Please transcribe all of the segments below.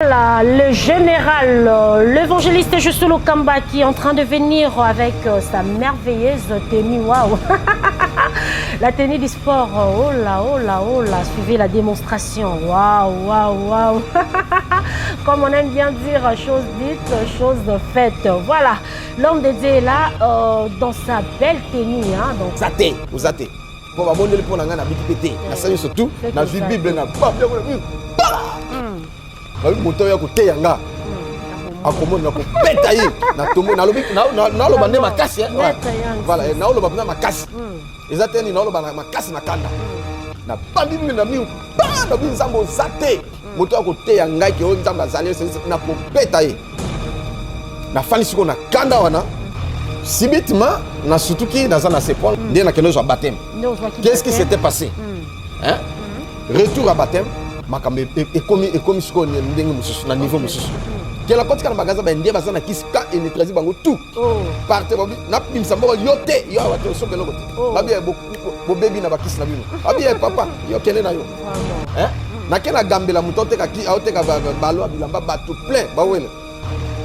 Voilà, le général, l'évangéliste Josué Lokamba qui est en train de venir avec sa merveilleuse tenue. Waouh! La tenue du sport. Oh là, oh là, oh là. Suivez la démonstration. Waouh, waouh, waouh. Comme on aime bien dire, chose dite, chose faite. Voilà, l'homme de Dieu est là dans sa belle tenue. Hein, donc... Zate, vous zate. Pour ma bonne pour la gana pété. La salle surtout, la vie Bible n'a pas bien. Na moto ya ko teyanga akomona ko petaye na tomo na lobi na loba ne makasi voilà na loba na makasi ezateni na loba na makasi na kanda na pambi na mi pa na bi nzambo zate moto ya ko teyanga ki o nzambo azali na ko petaye na fani siko na kanda wana subitement na sutuki na za na sepon ndé na keno zo baptême. Qu'est-ce qui s'était passé? Hein? Retour à baptême. Makambe ekomi siko ndenge mususu na niveau mususu kela kotika na magaza ba ndie bazana kisika et neutraliser bango tout parte bobi na pimsa moko yote yo wato so beloko babi bo baby na bakisi na bino abi papa yo kele na yo hein na kena gambela mutote ka ki aoteka balo bilamba batu plein ba wele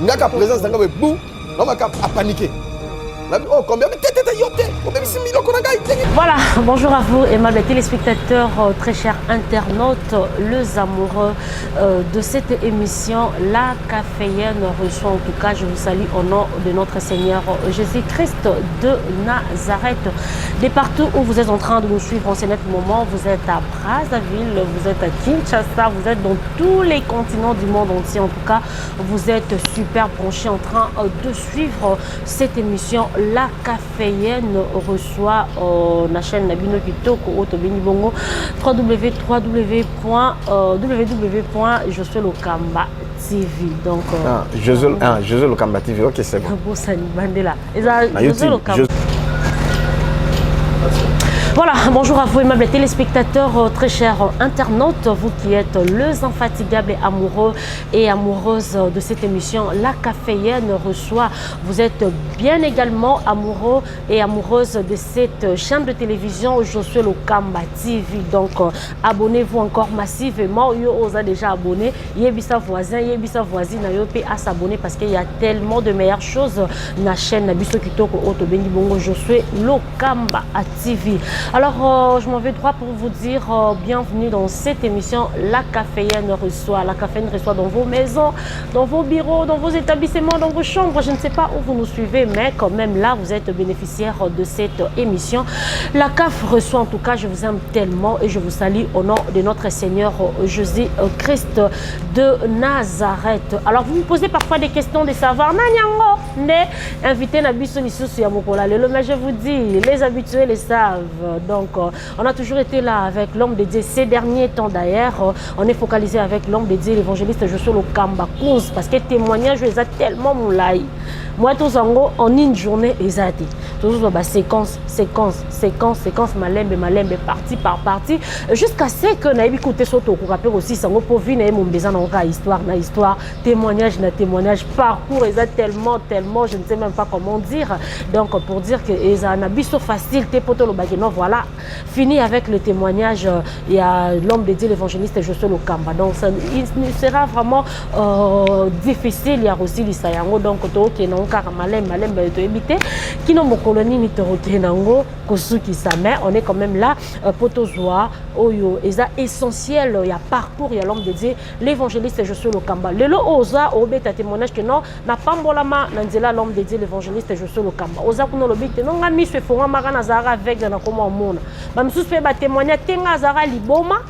ngaka présence nga be bu na maka a paniquer. Oh, combien de têtes yote? Voilà, bonjour à vous, aimables téléspectateurs, très chers internautes, les amoureux de cette émission. La caféenne reçoit, en tout cas, je vous salue au nom de notre Seigneur Jésus-Christ de Nazareth. De partout où vous êtes en train de nous suivre en ce moment, vous êtes à Brazzaville, vous êtes à Kinshasa, vous êtes dans tous les continents du monde entier. En tout cas, vous êtes super branchés en train de suivre cette émission. La caféenne reçoit la chaîne Nabino Kitoko Otobeni Bongo www.josué Lokamba TV. Donc Josué Lokamba TV, ok, c'est bon. Voilà, bonjour à vous aimables téléspectateurs, très chers internautes, vous qui êtes les infatigables et amoureux et amoureuses de cette émission. La caféenne reçoit, vous êtes bien également amoureux et amoureuses de cette chaîne de télévision Josué Lokamba TV. Donc abonnez-vous encore massivement, yo osa déjà abonné, yebisa voisin, yebisa voisine, yope à s'abonner parce qu'il y a tellement de meilleures choses dans la chaîne Nabiso Kitoko Otobeni Bongo Josué Lokamba TV. Alors, je m'en vais droit pour vous dire bienvenue dans cette émission. La caféenne reçoit. La caféine reçoit dans vos maisons, dans vos bureaux, dans vos établissements, dans vos chambres. Je ne sais pas où vous nous suivez, mais quand même là, vous êtes bénéficiaire de cette émission. La CAF reçoit, en tout cas, je vous aime tellement et je vous salue au nom de notre Seigneur Jésus-Christ de Nazareth. Alors, vous me posez parfois des questions de savoir. Nanyango, ne invité Nabiso Lisusu Yamokola. Mais je vous dis, les habitués le savent. Donc, on a toujours été là avec l'homme de Dieu ces derniers temps d'ailleurs. On est focalisé avec l'homme de Dieu, l'évangéliste Josué Lokamba Kouz, parce que témoignage, ils ont tellement moulay. Moi, tous en une journée, ils ont été. Toujours séquence, malembe, partie par partie, jusqu'à ce que nous ayons écouté ce tour. Rappelle aussi, ça pour vivre mon besoin dans histoire, témoignage, parcours, ils ont tellement, je ne sais même pas comment dire. Donc, pour dire que ils ont un abisso facile, voilà, fini avec le témoignage. Il y a l'homme de Dieu, l'évangéliste Josué Lokamba. Donc, il sera vraiment difficile. Il y a aussi l'Isayango, donc, qui n'ont qu'à malembe, qui n'ont pas colonie ni Torokenango, Kosuki Samé. On est quand même là, Potozoa, Oyo, et ça essentiel. Il y a parcours, il y a l'homme de Dieu, l'évangéliste Josué Lokamba. Le lo oza, obé, ta témoignage que non, n'a pas mbolama, nanzela l'homme de Dieu, l'évangéliste Josué Lokamba. Oza, kuno lobite, non, ami, se fera maganazara avec dans comment on monte. Bah, monsieur fait ba témoigner, tenga zara liboma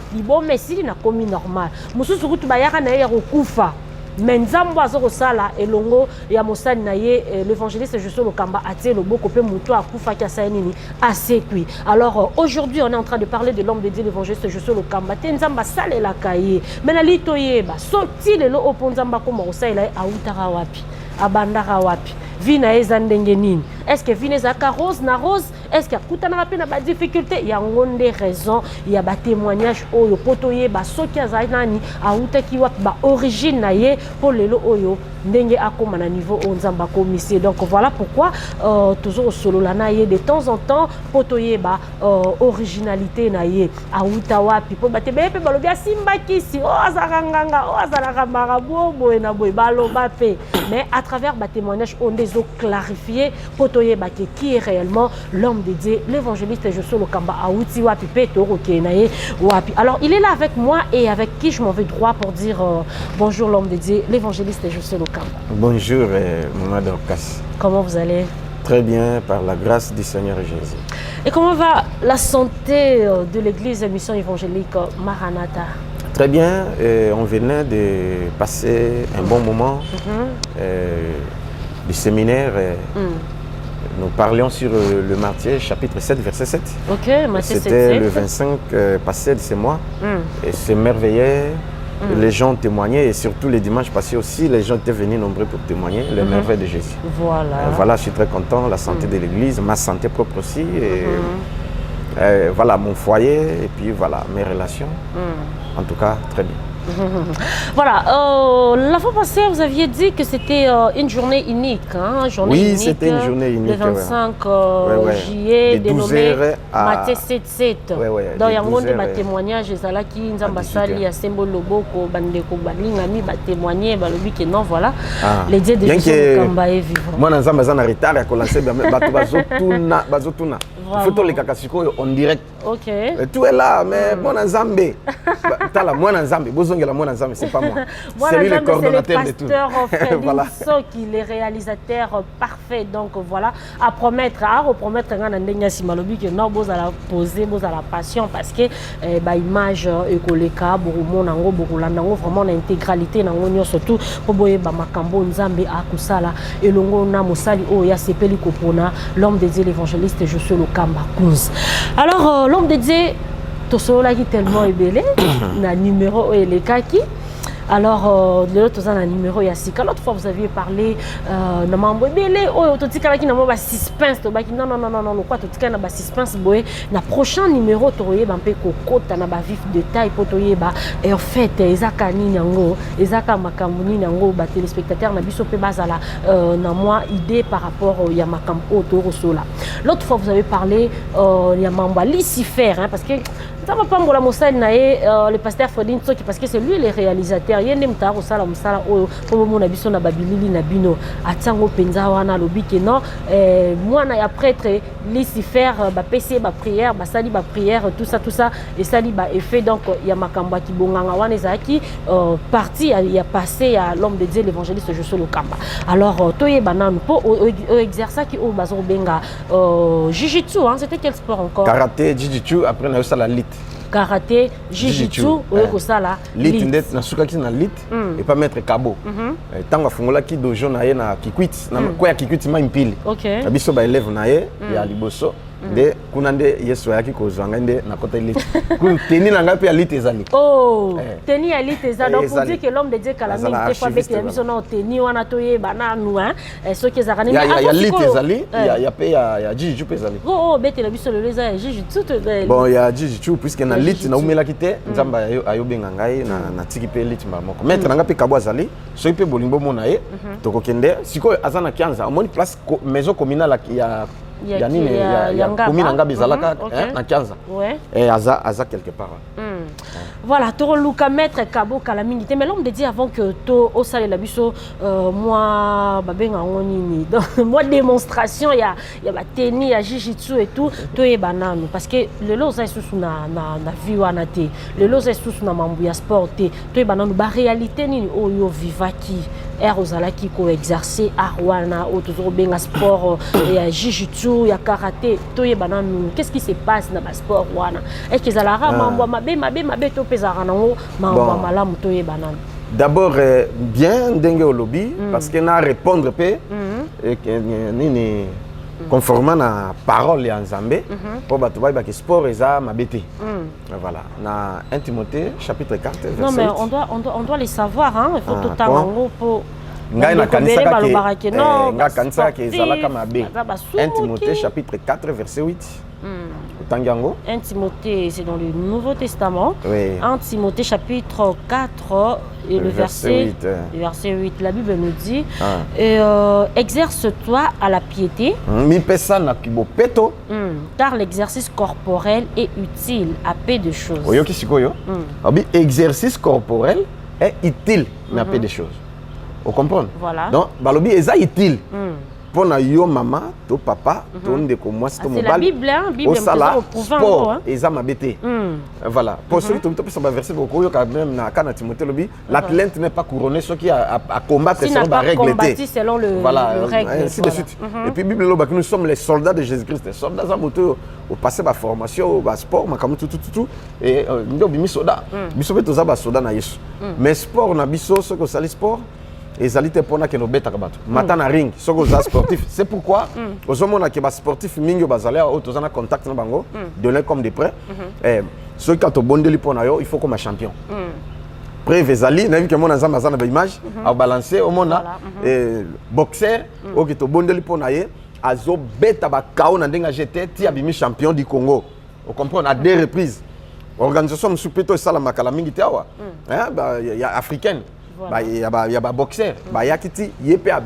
si na komi normal. Monsieur surtout ba yaka na yero kufa. Menzambo azoko sala elongo ya mosani na ye l'évangéliste Josué Lokamba atie le boko pe muto akufa kia sainini asekui. Alors aujourd'hui on est en train de parler de l'homme de Dieu l'évangéliste Josué Lokamba tenzamba sala la kaye mena litoye ba soti lelo oponzamba ko mo sala autara wapi abandaka wapi vie na eza ndenge nini. Est-ce que vie ezaka rose na rose? Est-ce que kutana pe na ba difficulté? Il y a ngonde raison, il y a ba témoignage oyo potoye ba soki azali nani autaki wa ba origine na ye pour lelo oyo ndenge akoma na niveau onzamba commissaire. Donc voilà pourquoi toujours solo la na ye de temps en temps potoye ba originalité na ye auta wapi po bate be pe balobi asimba kisi o azaranganga o azaraka marabu boye na boye baloba pe. Mais à travers ba témoignage on des eaux clarifier potoye ba qui est réellement l'homme de Dieu, l'évangéliste Josué Lokamba auti wapi pe toro kenaye wapi. Alors il est là avec moi et avec qui je m'en vais droit pour dire bonjour l'homme de Dieu, l'évangéliste Josué Lokamba. Bonjour, Maman Dorcas. Comment vous allez? Très bien, par la grâce du Seigneur Jésus. Et comment va la santé de l'église Mission évangélique Maranatha? Très bien, on venait de passer un bon moment du séminaire. Nous parlions sur le Matthieu, chapitre 7, verset 7. Ok, Matthieu 7. C'était le 25 passé de ce mois. Et c'est merveilleux. Les gens témoignaient et surtout les dimanches passés aussi, les gens étaient venus nombreux pour témoigner les merveilles de Jésus. Voilà. Voilà, je suis très content, la santé de l'église, ma santé propre aussi. Et, voilà, mon foyer et puis voilà, mes relations. En tout cas, très bien. Voilà, la fois passée, vous aviez dit que c'était une journée unique. Hein, oui, c'était une journée unique. Le 25 juillet, dénommé Matthieu 7-7. Dans le monde, témoignage, qui nous ambassali à Sembo Loboko, Bandeko Balingami, témoigner, que non, voilà. Les dieux de Jésus Kamba est vivant. Moi, je suis en retard, je commencé il faut que les kakasiko en direct. Ok. Tout est là, mais moi en Zambé. Moi en Zambé, c'est pas moi. C'est lui le coordonnateur de tout. Voilà. Qui les réalisateurs parfaits. Donc voilà, à promettre, que non, vous allez poser, vous allez passion parce que image écoleka, vraiment l'intégralité, surtout pour makambo Nzambe akusala et longo na mosali o ya sepeli kopona l'homme de Dieu l'évangéliste Josué Lokamba Kunz. Alors l'homme de Dieu tosola qui tellement ébélé na numéro et les kaki. Alors, l'autre a un numéro Yassika. L'autre fois, vous aviez parlé de Mambo Bélé. Oh, tu as dit que suspense. Non, non, non, non, non. Quoi, tu as dit que suspense. Le prochain numéro, tu as dit que tu as vif détail. Et en fait, Ezaka Ninyango, Ezaka Makamuni Nango, téléspectateurs, Nabiso Pebazala, n'a moins idée par rapport au Yamakampo Torosola. L'autre fois, vous avez parlé Yamamba Lucifer, parce que ça va pas me le pasteur Fredin Tsoki, parce que c'est lui le réalisateur. Il y a des gens qui ont pour mon abisso na babilili na bino atango penza wana lobike non moi na ya prêtre Lucifer ba PC ba prière ba sali ba prière tout ça et sali ba effet donc il y a makamba ki bonganga wana ezaki parti il y a passé à l'homme de Dieu l'évangéliste Josué Lokamba. Alors toye banane pour exercer qui au bazo benga jiu-jitsu hein, c'était quel sport encore? Karaté, jiu-jitsu, après on a eu ça la lutte. Karaté, jiu-jitsu, ça lit na suka ki na lit et pas mettre kabo. Tanga fungola ki dojo na ye na kikwit na kwa ya kikwit ma impili. OK. Biso ba élève na ye ya liboso de kunande yeso yaki ko zanga nde na kota lit. Kun teni na ngapi ya lit ezali. Oh, teni ya lit ezali. Donc pour dire que l'homme de Dieu kala mingi des fois bete biso na teni wana toye bana nou hein. Ce qui ezakani mais ya lit ezali, ya pe ya jiu-jitsu pe ezali. Oh, bete la biso le za jiu-jitsu. Bon, ya jiu-jitsu puisque na lit na umela kite nzamba ayobenga ngai na tiki pe lit moko. Maître na ngapi kabo azali, so pe bolimbo mona ye, tokokende siko azana kianza, amoni place maison communale ya commune Ngabi Zalaka na Kianza. Et Aza quelque part. Voilà, Toro Luka maître Kabo Kalamingité. Mais l'homme de Dieu avant que to au salé la biso moi babenga ngonini. Donc moi démonstration il y a tennis, il y a jiu-jitsu et tout, to e banane parce que le lot ça sous na vie wana te. Le lot ça sous na mambu ya sport te. To e banane ba réalité ni oyo vivaki. Erozalaki ko exercer arwana ou toujours benga sport et jiu-jitsu, ya karaté, to e banane. Qu'est-ce qui se passe dans le sport wana? Est-ce que zalara mambo mabe to pezara nango mambo malamu to e banane? D'abord bien dengue au lobby parce que na répondre pe et nini conformément à parole en Zambé pour battre que sport eza mabete. Voilà, na 1 Timothée chapitre 4 verset 8. Non mais on doit les savoir hein, il faut tout temps pour ngai na kanisaka ke non nga kanisaka ke ezalaka mabe 1 Timothée chapitre 4 verset 8 Tangiango 1 Timothée c'est dans le Nouveau Testament. Oui. 1 Timothée chapitre 4 et le verset 8 la Bible nous dit exerce-toi à la piété mi pesa na kibopeto car l'exercice corporel est utile à peu de choses. Oyoki sikoyo abi exercice corporel est utile na peu de choses. Vous comprenez? Voilà. Donc balobi eza utile pour na yo maman to papa to ndeko mwasi to mobali. C'est la Bible hein, Bible sport eza mabete. Voilà. Pour ceux qui te sont verset beaucoup quand même na kana Timothée lobi l'athlète n'est pas couronné ce qui a combattre selon la règle T. Selon le règle. Ainsi de suite. Et puis Bible loba que nous sommes les soldats de Jésus-Christ. Les soldats za moto au passé ba formation ba sport makamu tout et ndo bimi soda. Biso beto za ba soda na Yesu. Mais sport na biso ce que ça le sport et zalité pona que no beta kabato mata na ring soko za sportif c'est pourquoi aux hommes que ba sportif mingi bazale au tozana contact na bango donner comme de près ceux qui ont bondeli pona yo il faut comme champion preuve ezali na vu que mona zama zana ba image a balancer au mona boxeur au qui to bondeli pona ye azo beta ba kao na ndenga jeté ti abimi champion du Congo vous comprenez à 2 reprises organisation msupeto sala makala mingi tawa bah ya africaine. Il y a des boxeurs, il y a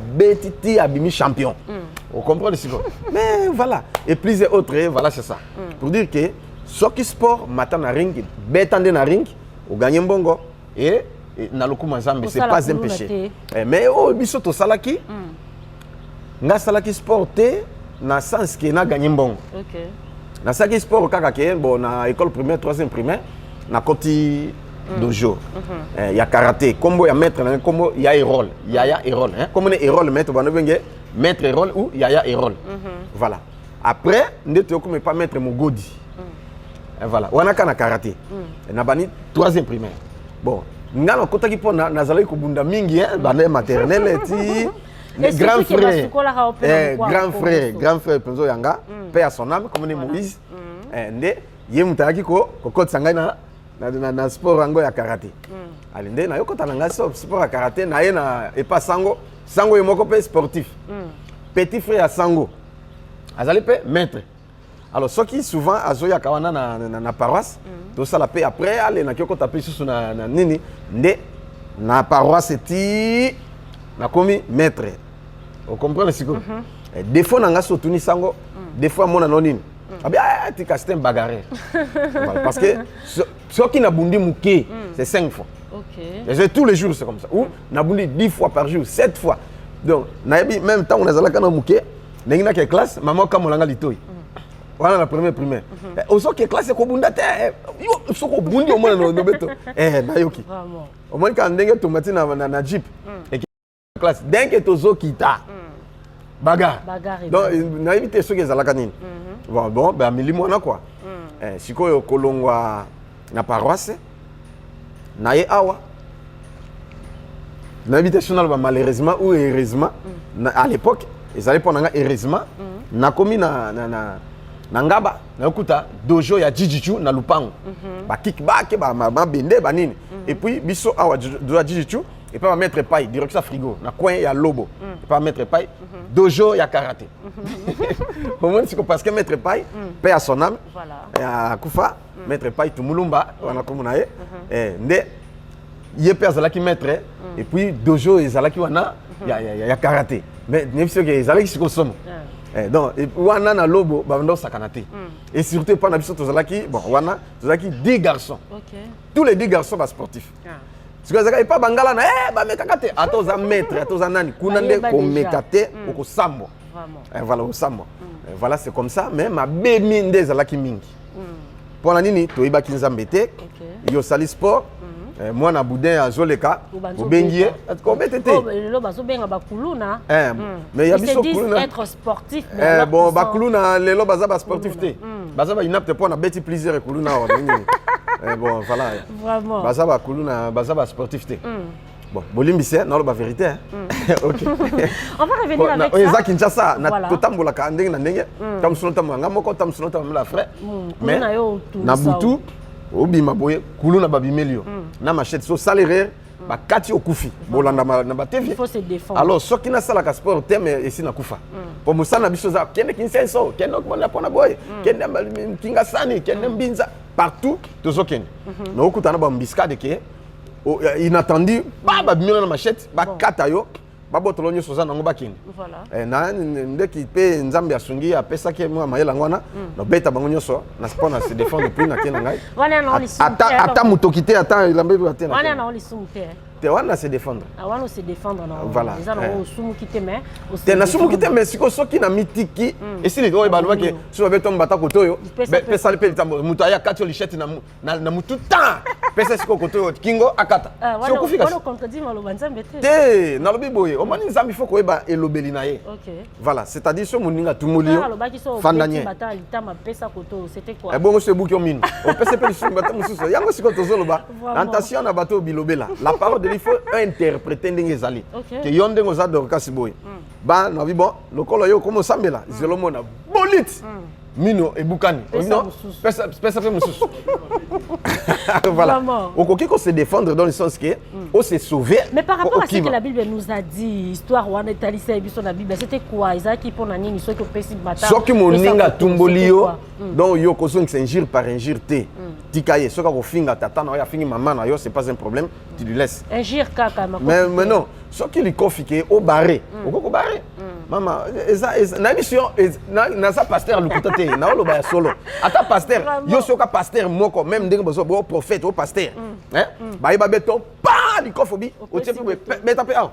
des abimi champion. Vous comprenez ce que mais voilà. Et plus et autres, voilà, c'est ça. Pour dire que ce qui sport, matin na ring, bétande na ring, ou gagne bongo, et na loku manzambe, c'est pas un péché. Mais oh, biso to salaki, nga salaki sport te, na sens que na gagne bongo. Na salaki sport kaka ke, bon, na école primaire, 3e primaire, na koti dojo. Il y a karaté, combo il y a maître, combo il y a Erol, Yaya Erol, hein. Comme on est Erol maître, on va maître Erol ou Yaya Erol. Voilà. Après, nous ne pas maître Mogodi. Voilà. On a qu'un karaté. On a banni 3e primaire. Bon, nous avons côté qui pour nazalai kubunda mingi, hein, banné maternelle ti. Grand frère, Penzo Yanga, père à son âme, comme on est Moïse. Ndé, yemutaki ko kokot sangay na sport rango ya karaté. Alinde na yoko tananga sport ya karaté na ye na et pas sango yemoko pe sportif. Petit frère à sango. Azali pe maître. Alors ce qui souvent azoya kawana na paroisse, tout ça la paix après aller na kyoko taper sous na nini ndé na paroisse ti na komi maître. Vous comprenez ce que des fois nanga sotuni sango, des fois mona nonine. Ah bien, tu castes un bagarre. Voilà, parce que ce qui n'a bundi mouké, c'est 5 fois. Et tous les jours, c'est comme ça. Ou n'a bundi 10 fois par jour, 7 fois. Donc, même temps, on a zalaka na mouké, n'a que classe, maman comme on l'a litoy. Voilà la première primaire. Au so que classe ko bunda te, yo so ko bundi au moins no beto. Na yoki. Vraiment. Au moins quand ndenge tomati na jeep et classe, dès que tozo kita. Bagarre. Donc, on a évité ceux qui sont à la canine. Bon, ben, millimona quoi. Si vous kolongwa na paroisse, na ye awa. L'invitation malheureusement ou heureusement, à l'époque, ils allaient prendre heureusement, na komi na ngaba, na okuta dojo ya jijichu na lupango. Ba kickback, ba bende, ba nini. Et puis, biso awa dojo jijichu. Et pas mettre paille, direction frigo. Na coin, il y a lobo. Et pas mettre paille. Dojo, il y a karaté. Au moins, c'est parce que mettre paille, paix à son âme. Et à Koufa, mettre paille, tout moulumba, on a comme on a. Et il y a personne qui mettre. Et puis, dojo, il y a karaté. Mais il y a qui se consomment. Donc, on a un lobo, on a sakanate. Et surtout, pas d'habitude, on a 10 garçons. Tous les 10 garçons sont sportifs. Si vous n'avez pas bangala na ba mekakate atoza maître atoza nani kunande ko mekate ko sambo voilà au sambo voilà c'est comme ça mais ma bemi ndeza la ki mingi pour la nini to iba kinzambe te yo sali sport moi na boudin azoleka obengie ko betete lo bazo benga bakuluna mais ya biso kuluna être sportif bon bakuluna lelo baza ba sportif te baza ba inapte pour na beti plaisir kuluna bon voilà vraiment bazaba kuluna bazaba sportif te bon bolimbise na la vérité OK on va revenir avec ça eza Kinshasa na totambola ka ndenge na ndenge tam sunota mwanga moko tam sunota la frère mais na butu obima boye kuluna babimelio na machette so salaire bakati okufi bolanda na batevi. Il faut se défendre. Alors soki na sala ka sport thème ici na kufa. Pour musana biso za kende kinsenso, kende okona pona boy, kende kinga sani, kende mbinza partout tozokende. Na okutana ba mbiska de ke inattendu ba bimira na machette bakata yo. Babotolo nyo soza nango bakindi. Voilà. Na ndeki pe nzambe asungi apesa ke mwa mayela ngwana no beta bango nyoso na spona se défendre depuis na kena ngai. Wana na oli sumte. Ata mutokite ata ilambe batena. Wana na oli sumte. Te wana se défendre. Wana se défendre na. Voilà. Eza na sumu kite mais. Te na sumu kite mais siko soki na mitiki esili do ba ke so beto mbata kotoyo. Pesa le pe tambo mutaya katio lichette na mututa. Pesa siko kotoyo kingo akata. Siko kufika. Wana contredit maloba nzambe te. Te na lobi boye. Omani nzambi faut koyeba elobeli na ye. OK. Voilà, c'est-à-dire ce moninga tumulio. Fandanye. Bata litama pesa koto, c'était quoi? Eh bon, c'est bouki o mine. On peut se faire sur bata mususu. Yango siko tozoloba. Attention na bato bilobela. La parole de il faut interpréter ndenge zali. Que yonde ngoza do kasi boy. Ba na bi bon, lokolo yo komo sambela, zelomona bolit. Mino ebukani. Pesa mususu. Voilà. On peut se défendre dans le sens que on s'est sauvé. Mais par rapport à ce que la Bible nous a dit, histoire ou analyse la Bible, c'était quoi? Isaac pour nani soit que pesi bata. Soit que mon ninga tumbolio, donc yo koso s'injure par injure te. Tikaye, soit que finga tata na ya fingi maman na yo, c'est pas un problème, tu lui laisses. Injure kaka ma. Mais non, soit qu'il confike au barré, au barré. Maman, na mission na sa pasteur lukuta te, na lo ba solo. Ata pasteur, yo soka pasteur moko même ndenge bozo bo prophète au pasteur. Hein? Ba iba beto pa likofobi, o tiepi beta pe ah.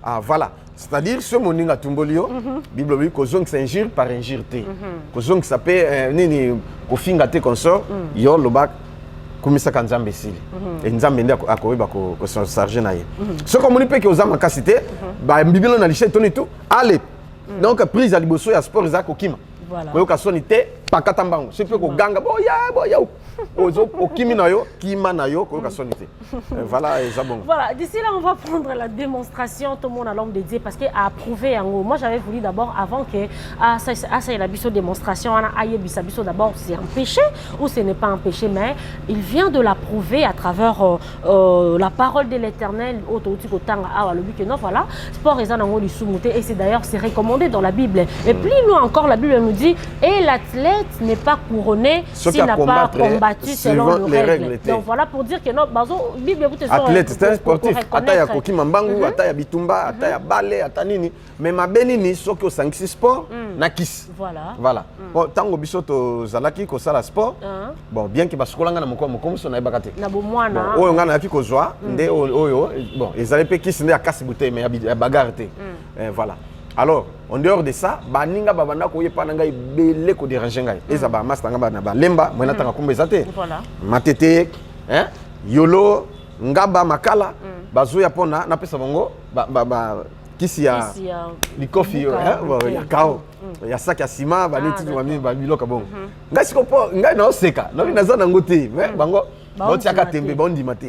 Ah voilà, c'est-à-dire ce moninga tumbolio, Bible dit que zong s'injure par injurté. Que zong s'appelle nini ko finga te consort, yo lo bak komisa kanzambe sili. Et nzambe ndi akoyeba ko charger na ye. Ce comme on peut que ozama kasite, ba Bible na liché toni tout, allez. Donc prise à liboso ya sport za ko kima. Voilà. Ko ka sonité pakata mbango. C'est peu ko ganga boya. Ozo okimi na yo, kima na yo ko ka sonité. Voilà, zabon. Voilà, d'ici là on va prendre la démonstration tout le monde à l'homme de Dieu parce que à prouver en gros. Moi j'avais voulu d'abord avant que ça la biso démonstration ana aye biso d'abord c'est un péché ou ce n'est pas un péché mais il vient de la prouver à travers la parole de l'Éternel autouti ko tanga awa le but que non voilà, sport ezan ngo lisumuté et c'est d'ailleurs c'est recommandé dans la Bible. Et plus loin encore la Bible nous dit et l'athlète n'est pas couronné s'il n'a pas combattu selon les règles. Donc voilà pour dire que non bazo Bible vous athlète c'est un sportif ata ya kokima mbangu ata ya bitumba ata ya bale ata nini mais mabeni ni soki osangisi sport na kisi. Voilà. Bon tango biso to zalaki ko sala sport. Bon bien que basukolanga na moko mokomuso na ebakate. Na bomwana. Oyo ngana yaki ko zwa nde oyo bon ezali pe kisi nde akasi bouteille mais ya bagarre te. Voilà. Alors, en dehors de ça, baninga babanda ko yepa nanga ibele ko déranger ngai. Eza ba master nga na ba lemba mona tanga kumbeza te. Voilà. Matete, hein? Yolo, ngaba makala, bazoya pona na pesa bongo ba kisi ya likofi hein? Ya kao. Ya sac ya ciment ba neti tu mami ba biloka bongo. Ngai siko po ngai na oseka. Na bina za nango te, mais bango ba tiaka tembe ba ndima te.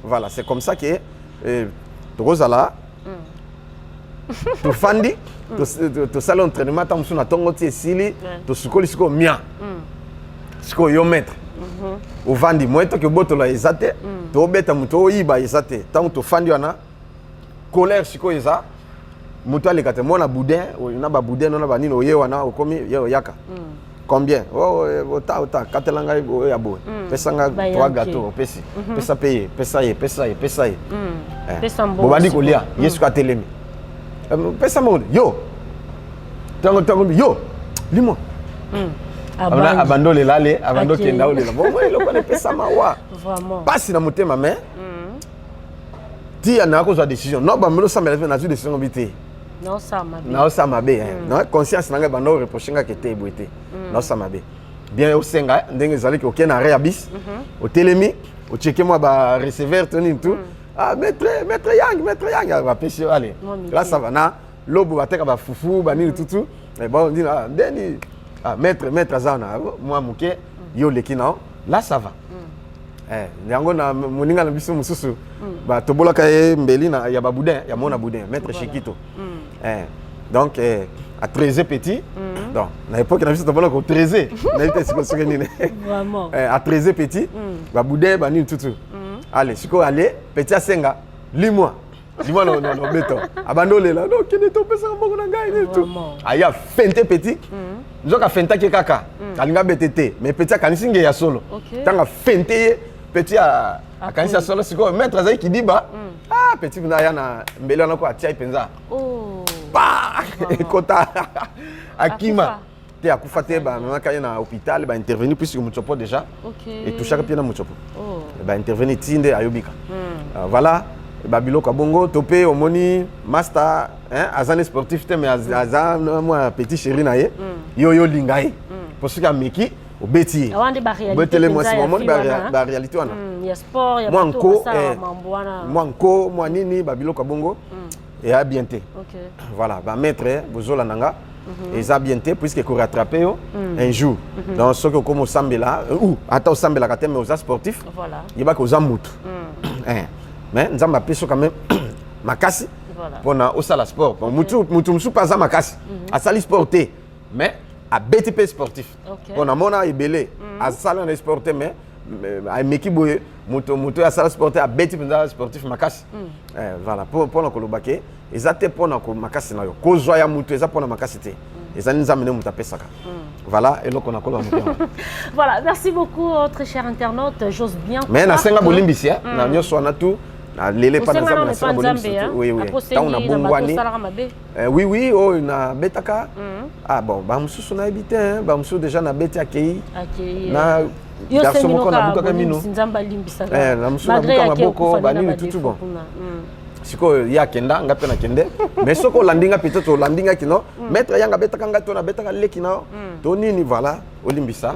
Voilà, c'est comme ça que tokozala to fandi to sala entraînement tam suna tongo ti esili to sukoli siko mia siko yo maître o vandi moeto ke botola ezate to beta muto oyiba ezate tam to fandi wana colère siko eza muto alekate mona boudin na ba boudin na ba nino ye wana okomi yo yaka combien ota katelanga ya boy pesanga 3 gâteaux pesi pesa payer pesa ye pesa ye bo bandi kolia yesu ka telemi pesa monde yo tango yo limo abandole lale abando kenda olela bon moi le connaît pesa mawa vraiment passe na motema mais ti ana ko za décision non ba melo samela na zu décision bité non ça mabe non conscience nanga bando reprochinga ke te boité non ça mabe bien au senga ndenge zali ko kena réabis au telemi au checker moi ba receveur toni tout. Ah, maître Yang, va pêcher, allez. Là, ça va, na, l'obo va faire foufou, banni tout. Mais bon, on dit, ah, Deni, ah, maître Zana, moi, mouké, yo, lekina, là, ça va. Yango na moninga na biso mususu, ba tobola kaye mbeli na ya baboudin, ya mona boudin, maître Chikito. Donc, à 13 petits, donc, à l'époque, on a vu ce tobola comme 13, on a vu ce que c'est. Vraiment. À 13 petits, ba boudin, banni tout. allez siko allez petit asenga lis-moi non béton abandole là non qui n'est pas ça mbongo na ngai tout aya fente petit nzoka fenta ke kaka alinga betete mais petit akanisinge ya solo tanga fente petit a kanisa solo siko maître azai kidiba ah petit na ya na mbele na ko atia penza pa kota akima te akufa te ba na kaya na hôpital ba intervenir puisque muchopo déjà et tout chaque pied na muchopo ba intervenir tinde ayobika voilà babiloko bongo topé omoni master hein azane sportif te mais azan moi petit chéri na ye yo lingaye parce que ameki obeti awande ba réalité betele moi si momoni ba réalité wana ya sport ya bato ça mambwana moi nko moi nini babiloko bongo et a bien te voilà ba maître bozola nanga et ça bien te puisque ko rattraper un jour dans ce que comme sambela ou ata sambela ka thème aux sportifs voilà yeba ko zamutu mais nous avons appelé quand même makasi pour na osala sport mutu pas za makasi a sali sporté mais a BTP sportif pour na mona ibele a sala na sporté mais a meki boye mutu a sala sporté a BTP sportif makasi voilà pour na kolobake ezate pour na makasi na yo kozwa ya mutu eza pour na makasi te ezani nzamene mutu apesaka voilà et donc on a quoi voilà merci beaucoup très cher internaute j'ose bien mais na senga bolimbisi na nyoso na tout lele pas dans la salle oui tant on a bongwani oui oh na betaka ah bon ba mususu na ebité ba mususu déjà na beti akei na garçon moko na buka kamino na mususu na buka maboko ba nini tout bon siko ya kenda ngape na kende mais soko landinga peut-être landinga kino maître yanga betaka ngato na betaka lekina to nini voilà olimbisa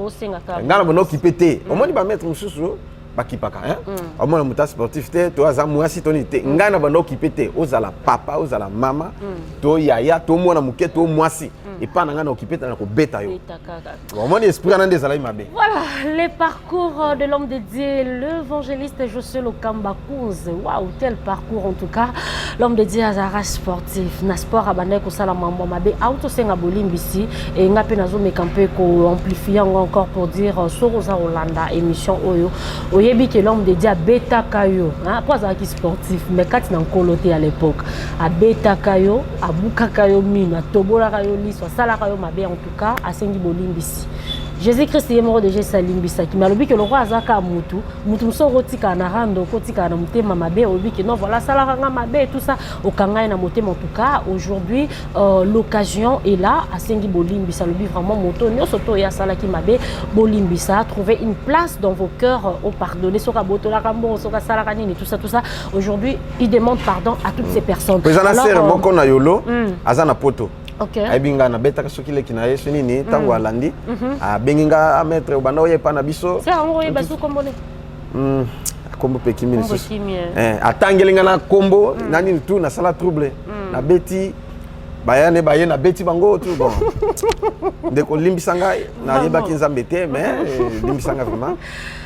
ngana bono kipete omoni ba maître mususu bakipaka hein omona muta sportif te to aza mwasi to ni te ngana bando kipete ozala papa ozala mama to yaya to mona muke to mwasi et pas ngana okipete na ko beta yo omona esprit na ndezala imabe. Voilà les parcours de l'homme de Dieu l'évangéliste Josué Lokamba Kunze. Waouh, quel parcours en tout cas. L'homme de Dieu azara sportif na sport abandé ko sala mambo mabe auto senga bolimbisi et ngape nazo mekampe ko amplifier encore pour dire Soroza Holanda émission oyo yebi que l'homme de Dieu beta kayo hein pas qui sportif mais quand na nkoloté à l'époque a beta kayo abuka kayo mina tobola kayo liso sala kayo mabe en tout cas asengi bolimbisi Jésus-Christ est mort de Jésus Salimbisa qui m'a dit que le roi azaka mutu so rotika na rando kotika na mutema mabe obi que non voilà sala ranga mabe tout ça au kanga na mutema en tout cas aujourd'hui l'occasion est là asengi bolimbisa lobi vraiment moto nyoso to ya sala ki mabe bolimbisa trouver une place dans vos cœurs au pardonner soka botola kambo soka sala kanini tout ça aujourd'hui il demande pardon à toutes ces personnes. Président Nasser moko na yolo azana poto. OK. Aibinga na beta soki leki na yesu nini tango alandi a benginga a mettre banda oye pa na biso. C'est en oye basu kombone. Kombo pe kimi nesu. Atangelinga na kombo nani tout na sala trouble na beti bayane bayena beti bango tout bon. Ndeko limbisanga na yeba kinzambe te mais limbisanga vraiment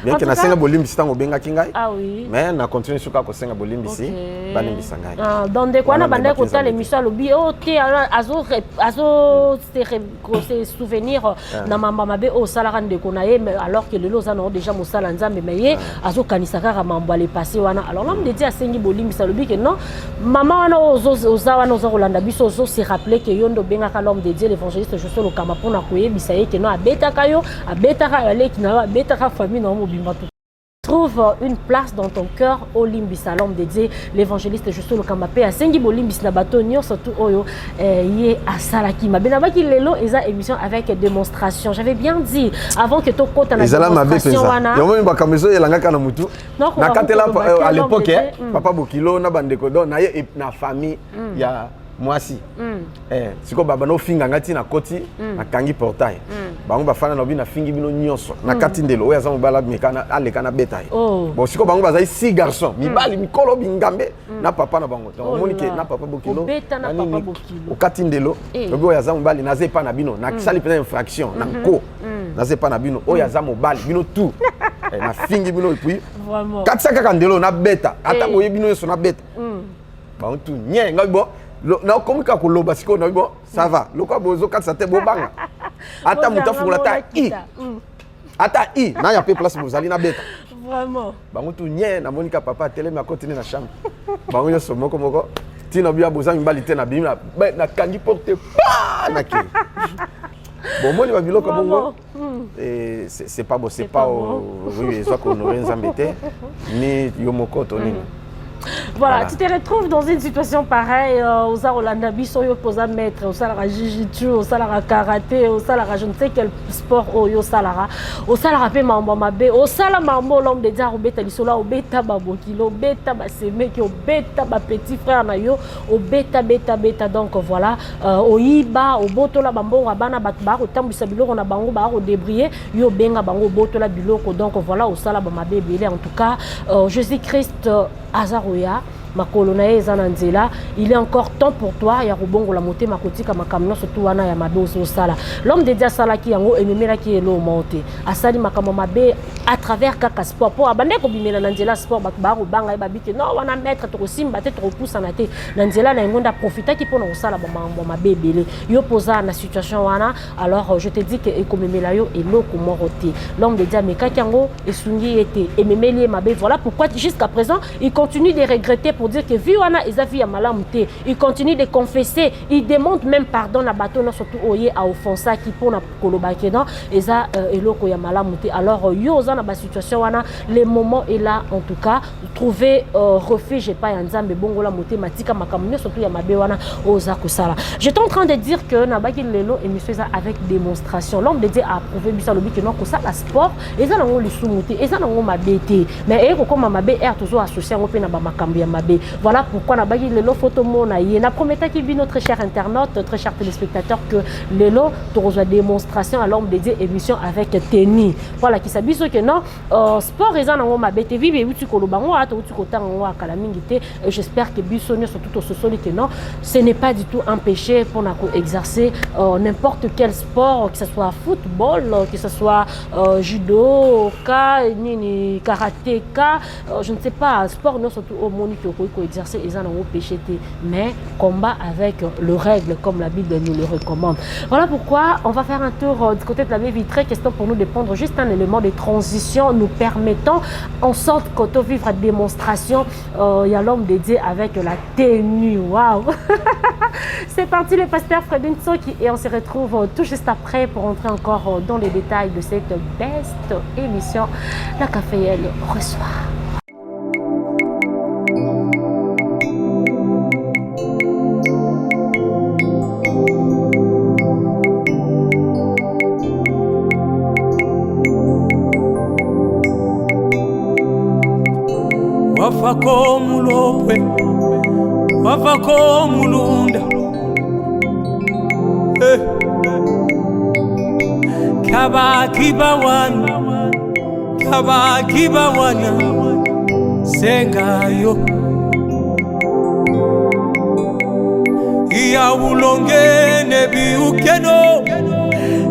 bien que na senga bolimbisi tango benga kingai. Ah oui. Mais na continue suka ko senga bolimbisi balimbisanga. Ah donc de quoi na bande ko ta l'émission lobi o te azo se souvenir na mamba mabe o salara ndeko na ye alors que le loza na déjà mo sala nzambe mais azo kanisaka ka mamba le passé wana alors l'homme de Dieu a sengi bolimbisa lobi que non maman wana oza wana oza rolanda biso ozo se rappeler que yondo benga ka l'homme de Dieu l'évangéliste Josué Lokamba pona koyebisa ye que non abeta kayo abeta ka aleki na abeta ka famille na mobimba tout. Trouve une place dans ton cœur au limbisa l'homme de Dieu l'évangéliste Josué Lokamba pe asengi bolimbisa na bato nyo surtout oyo ye asalaki mabena baki lelo eza émission avec démonstration. J'avais bien dit avant que to kota na démonstration wana yo moni bakamezo yelanga kana mutu na katela à l'époque papa Bokilo na bandeko don na ye na famille ya mwasi siko baba no finga ngati na koti na kangi portail bango bafana na bina fingi bino nyonso na kati ndelo oya zamu bala mekana aleka na betail bon siko bango bazai 6 garçons mibali mikolo bingambe na papa na bango donc moni ke na papa Bokilo na papa Bokilo o kati ndelo lobi oya zamu bali na zepa na bino na sali pena infraction na ko na zepa na bino oya zamu bali bino tout na fingi bino et puis vraiment katsa kaka ndelo na beta ata boye bino yeso na beta bango tout nye ngai bo na komika koloba siko na bo ça va lokwa bozo katsa te bobanga ata muta fungula ta i ata i na ya pe place bozali na beta Vraiment. Bango tout nye na monika papa télé mais à continuer na chambre. Bango yo somo komoko. Tina bia boza mbalité na bimla na kangi porter pa na ki. Bon moi les biloko bongo. Et c'est pas beau, c'est pas oui, soit qu'on aurait embêté ni yomoko toni. Voilà, tu te retrouves dans une situation pareille, aux Arolanda Bisso, au posa maître, au salara jiu-jitsu, au salara karaté, au salara je ne sais quel sport, au salara pe mambo mabe, au salara mambo l'homme de dia au beta lisola, au beta babokilo, au beta basemeki, au beta ba petit frère na yo, au beta donc voilà, au iba, au botola bambo rabana batba, au tambisa biloko na bango ba au débrier, yo benga bango botola biloko donc voilà, au salara mabe belé en tout cas, Jésus-Christ Azarouya makolo na eza na nzela, il est encore temps pour toi ya robongo la moté makotika makamno surtout wana ya mabe au sala. L'homme de dia sala ki yango ememela ki elo monte asali makamo mabe à travers kaka sport pour abande ko bimela na nzela sport ba ko banga ba bite non wana mettre to simba te to poussa na te na nzela na ngonda profiter ki pona osala ba mabe belé yo posa na situation wana. Alors je te dis que ekomemela yo eloko moroté l'homme de dia meka yango esungi ete ememeli mabe. Voilà pourquoi jusqu'à présent il continue de regretter pour dire que vu wana ezavi ya malamute, il continue de confesser, il demande même pardon na bateau na surtout oye a offensa qui pour na koloba kedan eza eloko ya malamute. Alors yo za na ba situation wana le moment est là en tout cas trouver refuge pas ya nzambe bongo la moté matika makamune surtout ya mabe wana oza kusala. J'étais en train de dire que na baki lelo émission ça avec démonstration l'homme de Dieu a prouvé bisa lobi que non ko ça la sport eza na ngo lisumuté eza na ngo mabete mais eko comme mabe er toujours associé ngo pe na ba makambo ya mabe. Voilà pourquoi na bagi lelo photo mona na prometa qui vit notre cher internaute, très cher téléspectateur que lelo to reçoit démonstration à l'homme dédié émission avec Teni. Voilà qui s'abuse que non sport eza na ngoma bete vibe uti ko lobango ata uti ko tango akala mingité. J'espère que bisonio surtout au soli que non ce n'est pas du tout empêché pour na ko exercer n'importe quel sport, que ce soit football, que ce soit judo, ni karatéka, je ne sais pas sport non surtout au monique pour exercer ils en ont péché mais combat avec le règle comme la Bible nous le recommande. Voilà pourquoi on va faire un tour du côté de la baie vitrée, question pour nous de prendre juste un élément de transition nous permettant en sorte qu'auto vivre à démonstration il y a l'homme dédié avec la tenue. Waouh. C'est parti le pasteur Fredin Tsoki et on se retrouve tout juste après pour entrer encore dans les détails de cette best émission. La caféenne reçoit. Wafako mulopwe, wafako mulunda, kaba kiba wana, sengayo, iya ulonge nebi ukeno,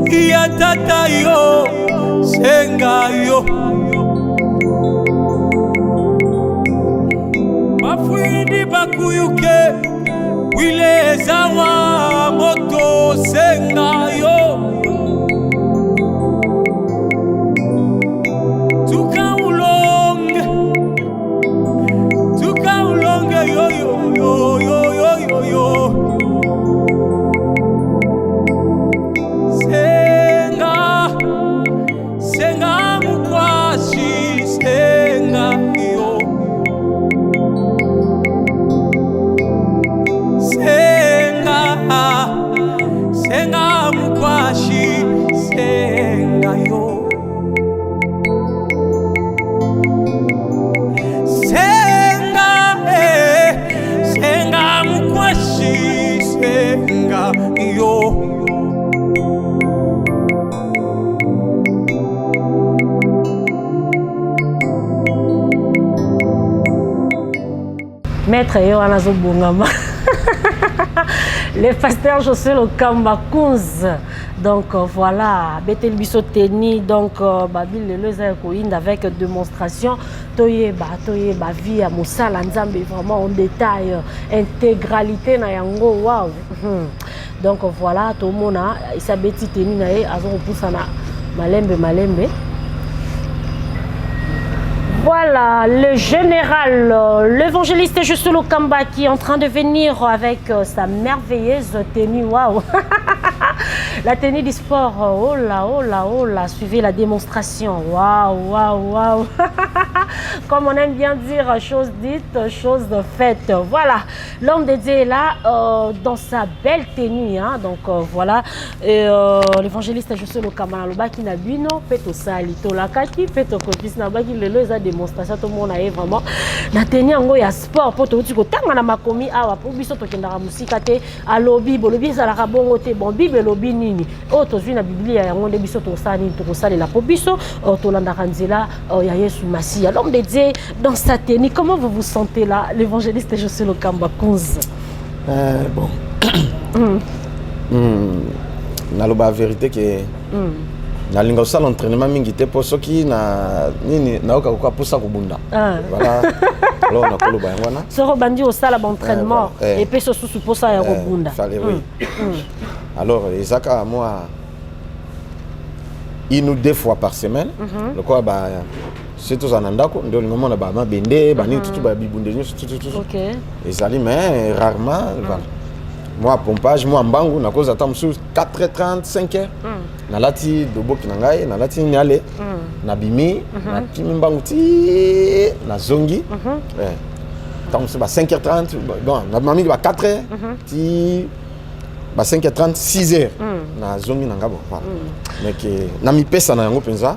iya tatayo, sengayo. Mafwindi bakuyuke wile zawa moto sengayo tuka ulonge yo senga mukwashi senga yo senga mukwashi senga yo senga mukwashi senga yo. Maître yo anazo bongama. Le pasteur José Lokambakunz. Donc voilà, Betel Bisso Teni, donc Babil le Koïnd avec démonstration. Toye ba vie à Moussa Lanzambe vraiment en détail, intégralité na yango, waouh. Donc voilà, tout le monde a sa Betty Teni na azon poussana malembe. Voilà, le général, l'évangéliste Josué Lokamba qui est en train de venir avec sa merveilleuse tenue. Waouh! La tenue du sport, oh là, oh là, oh là, suivez la démonstration. Waouh, waouh, waouh! Comme on aime bien dire, chose dite, chose faite. Voilà, l'homme de Dieu est là dans sa belle tenue. Hein, donc voilà, l'évangéliste Josué Lokamba, le bas qui n'a bu non, fait au sali, to la kaki, fait au copis, n'a pas qui le les a démonstration, tout le monde a vraiment. La tenue en gros, il y a sport, pour tout, tu go, tant qu'on a ma commis, ah, pour biso to kenda musique, à lobby, lobby, ça la rabon, bon, bible lobby nini. Oh, tu as la Bible, il y a un biso to sali, to sali la pour biso, to landa ranzela, il y a Yesu Massia. L'homme de Dieu dans sa tenue, comment vous vous sentez là, l'évangéliste Josué Lokamba Kunz? Bon. La vérité que na linga usala entraînement mingi te pour ceux qui na nini na oka kwa posa kubunda. Voilà. Alors on a koloba ngwana. Soro bandi osala entraînement et puis so sous posa ya kubunda. Oui. Alors Isaka moi une ou deux fois par semaine le quoi ba c'est tout en andako ndio lingo mona ba mabende ba nini tout ba bibunde tout. OK. Ezali mais rarement voilà. Moi pompage moi mbangu na cause attendre sur 4h30 5h na lati doboki na ngai na lati nyale na bimi na kimi mbangu ti na zongi tant sur 5h30 bon na mami ba 4h ti ba 5h30 6h na zongi na ngabo voilà mais que na mi pesa na yango penza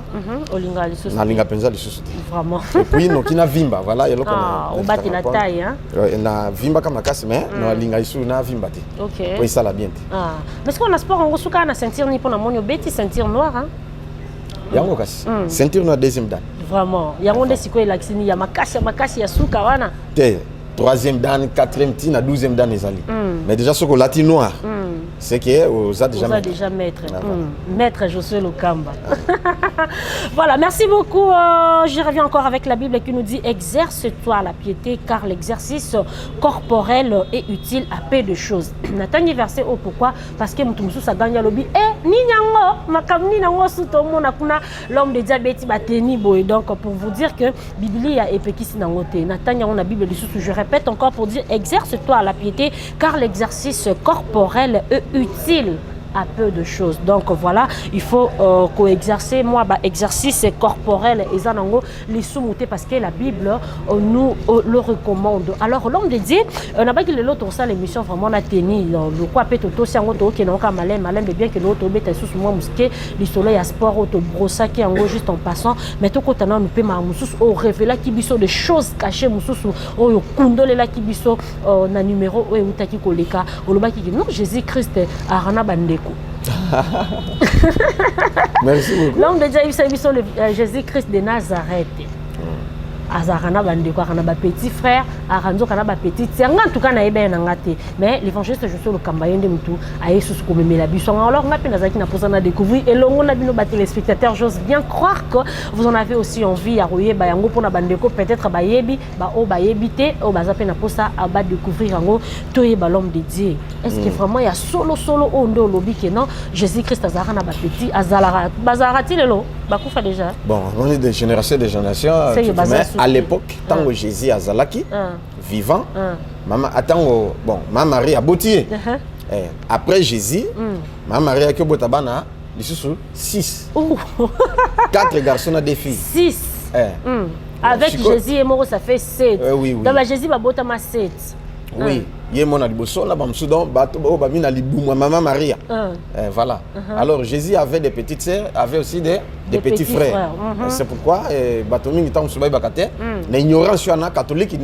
olinga lisusu na linga penza lisusu vraiment et puis no kina vimba voilà yelo kana on bâtit la taille hein na vimba kama kasi mais no linga isu na vimba te OK oui ça la bien mais ce qu'on a sport on suka na ceinture ni pona monyo beti ceinture noire hein yango kasi ceinture na deuxième dan vraiment yango nde siko elaksini ya makasi ya suka wana te troisième dan quatrième ti na 12e dan ezali mais déjà ce que lati noir c'est que vous a déjà maître maître Josué Lokamba. Voilà, merci beaucoup. Je reviens encore avec la Bible qui nous dit exerce-toi la piété car l'exercice corporel est utile à peu de choses. Nathan verset au pourquoi parce que mutumsu sa ganya lobi ni nyango makamni nango suto mona kuna l'homme de diabète bateni boy donc pour vous dire que Biblia et pekisi nango te Nathan on a Bible sous je répète encore pour dire exerce-toi la piété car l'exercice corporel est utile à peu de choses. Donc voilà, il faut co-exercer. Moi, exercice corporel et zanango les soumoutés parce que la Bible nous le recommande. Alors l'homme de Dieu, on n'a pas que l'autre ça l'émission vraiment la tenue. Le quoi peut tout si on qui n'a pas malin bien que l'autre bête sous moi musqué, le soleil à sport auto brossa qui en juste en passant. Mais tout quand on nous peut ma moussous au révéler qui biso des choses cachées moussous au kundole la qui biso na numéro ou utaki koleka. Au loba qui dit non Jésus-Christ a rana bande. Merci beaucoup. L'homme de Dieu, il s'est vu Jésus-Christ de Nazareth. Azarana bandeko kana ba petit frère aranzo kana ba petite sœur en tout cas na ebe na ngate mais l'évangéliste Josué Lokamba yende mutu a Yesu ko memela biso alors ngapi nazaki na posa na découvrir et longo na bino ba téléspectateurs j'ose bien croire que vous en avez aussi envie ya royeba yango pona bandeko peut-être ba yebi ba o ba yebité o ba zape na posa a ba découvrir yango toyeba l'homme de Dieu est-ce que vraiment il y a solo ondo lobi que non Jésus-Christ azarana ba petit azalara bazarati lelo ba kufa déjà bon on est de génération mais à l'époque, tant que Jésus a Zalaki, vivant, maman attend bon, ma Marie a bottié. Après Jésus, ma Marie a que botabana, ils sont 6. 4 garçons et des filles. 6. Avec Jésus et Moro, ça fait 7. Oui. Dans la Jésus, botama 7. Oui, il y a mon aliboso là, Bamsoudan, Bato, Bamina Libouma, Maman Maria. Voilà. Alors Jésus avait des petites sœurs, avait aussi des petits frères. C'est pourquoi Batomi Nitam Soubaï Bakate, l'ignorance catholique,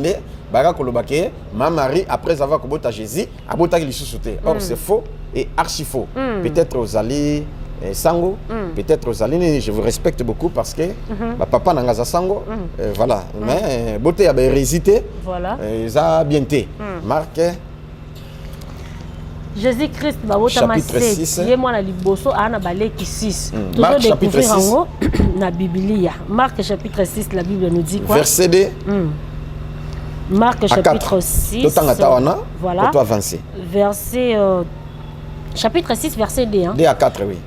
Baga Kolobake, Maman Marie, après avoir combattu Jésus, a botta qui sauté. Or c'est faux et archi faux. Peut-être aux alliés. Sango, peut-être aux alliés, je vous respecte beaucoup parce que papa n'a pas Sango, voilà. Mais beauté a hésité, voilà. Ils ont bien été. Marc. Jésus-Christ, chapitre 6. Il moi la liboso ana baleki 6. Marc chapitre 6. Na Biblia. Marc chapitre 6, la Bible nous dit quoi? Verset 2. Marc chapitre 6. Voilà. Pour avancer. Verset chapitre 6 verset 2 hein. 2 à 4 oui.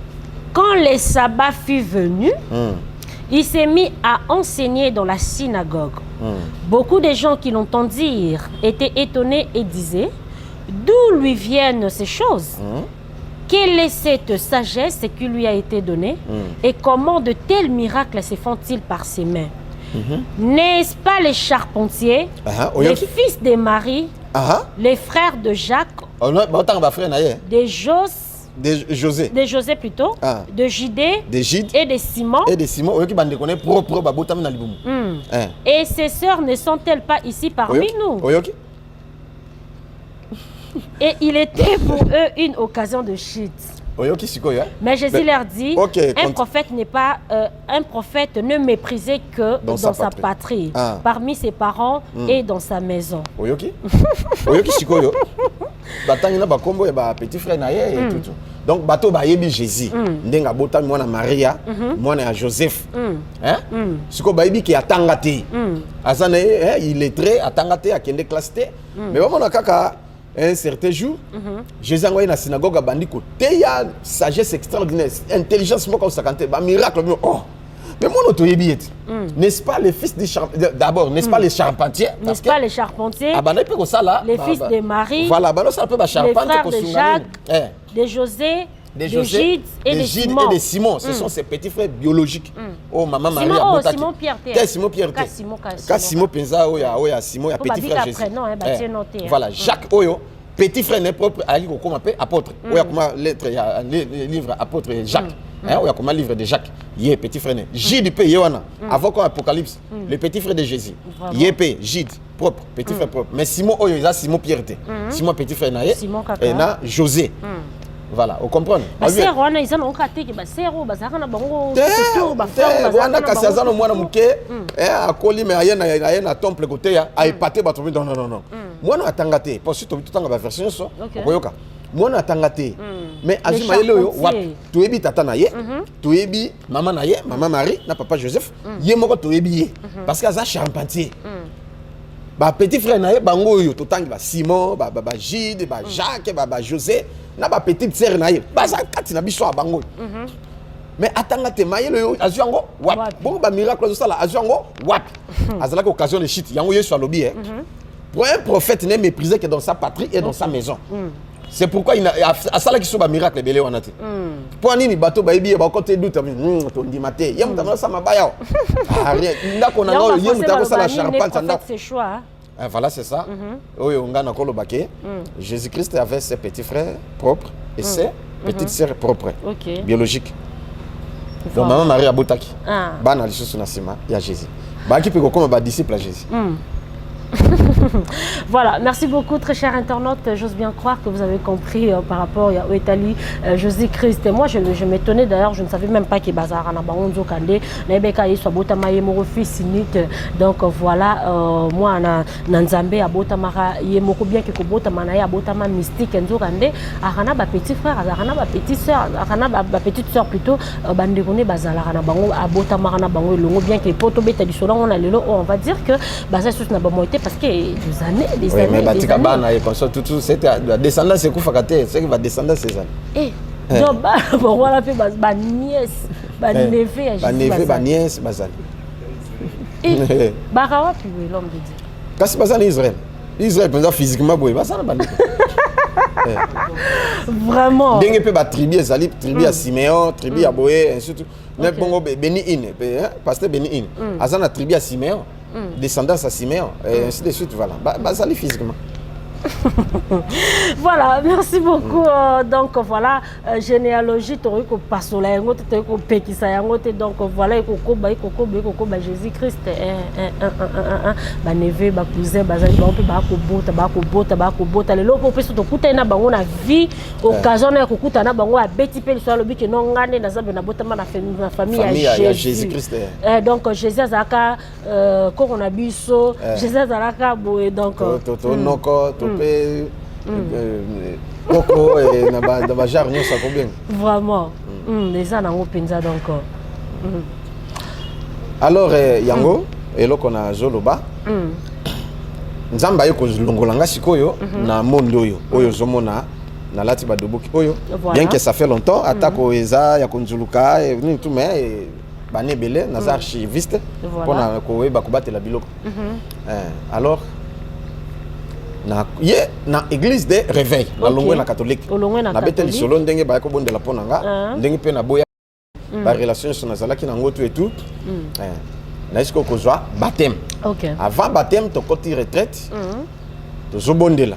Quand le sabbat fut venu, Il s'est mis à enseigner dans la synagogue. Beaucoup de gens qui l'entendent dire étaient étonnés et disaient d'où lui viennent ces choses. Quelle est cette sagesse qui lui a été donnée et comment de tels miracles se font-ils par ses mains? N'est-ce pas les charpentiers, les fils de Marie, les frères de Jacques, de José plutôt, de Judée et de Simon, et ses sœurs ne sont-elles pas ici parmi nous? Et il était pour eux une occasion de chute. Mais Jésus leur dit, un prophète ne méprisait que dans sa patrie, parmi ses parents et dans sa maison. Donc bateau ba yebi Jésus ndenga bota mwana Maria mwana Joseph siko ba yebi ki atanga te azana il est très atanga te akende classe te mais on kaka un certain jour Jésus envoyé na synagogue bandi ko te ya sagesse extraordinaire intelligence moko sakante ba miracle mais mon auto yebi n'est-ce pas les fils d'abord n'est-ce pas les charpentiers n'est-ce pas les charpentiers les fils de Marie voilà bah ça peut ba charpentier ko Jacques de José, de Gide et de Simon. Ce sont ses petits frères biologiques. Oh, maman Marie. Simon Pierre. Simon Pierre. Simon Penza, Oya, Simon, il petit frère Jésus. Voilà, Jacques Oyo, petit frère n'est propre, comment appelle apôtre. Oya, comment lettre, il y a le livre apôtre Jacques. Oya, comment livre de Jacques. Yé, petit frère. Gide, Yohana. Avant qu'on Apocalypse, le petit frère de Jésus. Yé, Gide. Propre, petit frère propre. Mais Simon, il a Simon Pierre. Simon, petit frère, et na José. Voilà, vous comprenez? Mais maman Marie, papa Joseph, parce qu'il y a charpentier. Ba petit frère naé bango yo to tangi ba Simon ba Gide ba Jacques ba José na ba petite sœur naé ba za kati na biso bango mais atanga te mayelo yo azuango wap bon ba miracle zo sala azuango wap azala ko occasion de shit yango yesu alobi pour un prophète n'est méprisé que dans sa patrie et dans sa maison. C'est pourquoi il a ça qui sont ba miracle belé wanate pour nini bato ba yebi ba côté doute to ndimate yem tamala sama baya rien ndako na ngo yem tako sala charpente ndako c'est choix. Voilà, c'est ça. Jésus-Christ avait ses petits frères propres et ses petites sœurs propres, biologiques. Donc, maman Marie Abotaki, Bana Lissus Nassima, il y a Jésus. Qui peut comme disciple à Jésus. Voilà, merci beaucoup très chers internautes. J'ose bien croire que vous avez compris par rapport à Italie, Jésus-Christ. Et moi, je m'étonnais d'ailleurs, je ne savais même pas qu'il y a un fils unique. Donc voilà, moi, Nanzambe, Abotamara, Yemoko bien que Kobotamana, Abotama mystique, Nzokande, Arana, petit frère, Arana, petite soeur, Arana, petite soeur plutôt, Bandegone, Bazalarana, Bango, Abotamara, Bango, Longo, bien que Poto Beta du Solon, on va dire que Bazasus n'a pas été parce que des années, mais Batikabana et comme ça, tout c'était la descendance, c'est Koufakate, c'est qui va descendre ces années. Eh, donc, voilà, fait ma nièce, ma neveu, ma nièce, Bazali. Et Barawa, puis l'homme de Dieu. Quand c'est Bazali Israël, Israël, physiquement, vraiment. Dengue peut battre tribu Zali, tribu à Siméon, tribu à Boé, ainsi de suite. Mais bon, Béni In, pasteur Béni In, Azana tribu à Siméon. Descendance à Siméon, et ainsi de suite, voilà. Bazali physiquement. Voilà, merci beaucoup. Donc voilà, généalogie, tu as passé là, tu as pékisa, donc voilà, Jésus-Christ, neveu, cousin, bazali, bakobota, le lopo peso tokuta na bango na vie, occasion na kokuta na bango a beti pe so lobi ke non ngane na zabe na botama na famille ya Jésus-Christ. Donc Jésus azaka coronabiso, Jésus azaka boy donc Coco et na jarre ça combien vraiment les gens n'ont pas donc alors yango elo kona zoloba nzamba yoko longolanga sikoyo na mondo yo oyo zomona na lati ba doboki oyo bien que ça fait longtemps attaque eza ya konzuluka et tout mais bane belé naza archiviste pona ko ba kobatela biloko. Alors na église de réveil na longwe na catholique na beteli solo ndenge ba ko bondela pona nga ndenge pe na boya ba relation sur nazalaki na ngoto et tout. Na isko kozwa baptême. Avant baptême to koti retraite. To zobondela.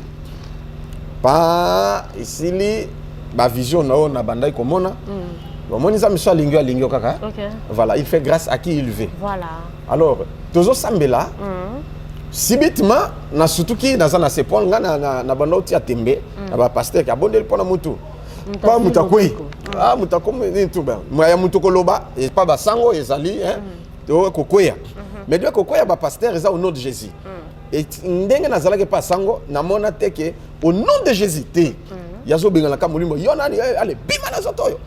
Pa isili ba vision na bandai komona. Bon, ça me soit lingio kaka. Voilà, il fait grâce à qui il veut. Voilà. Alors, tozo sambela. Subitement, na sutuki na zana sepon na bando ti atembe, na ba pasteur ki abondel pona mutu. Pas mutakoi. Ah mutako ni tout ben. Moya mutoko loba, et pas ba sango ezali hein. To kokoya. Mais de kokoya ba pasteur eza au nom de Jésus. Et ndenge na zalaki pas sango na mona teke au nom de Jésus te. Yazo bengala ka mulimo yona allez bima na zotoyo.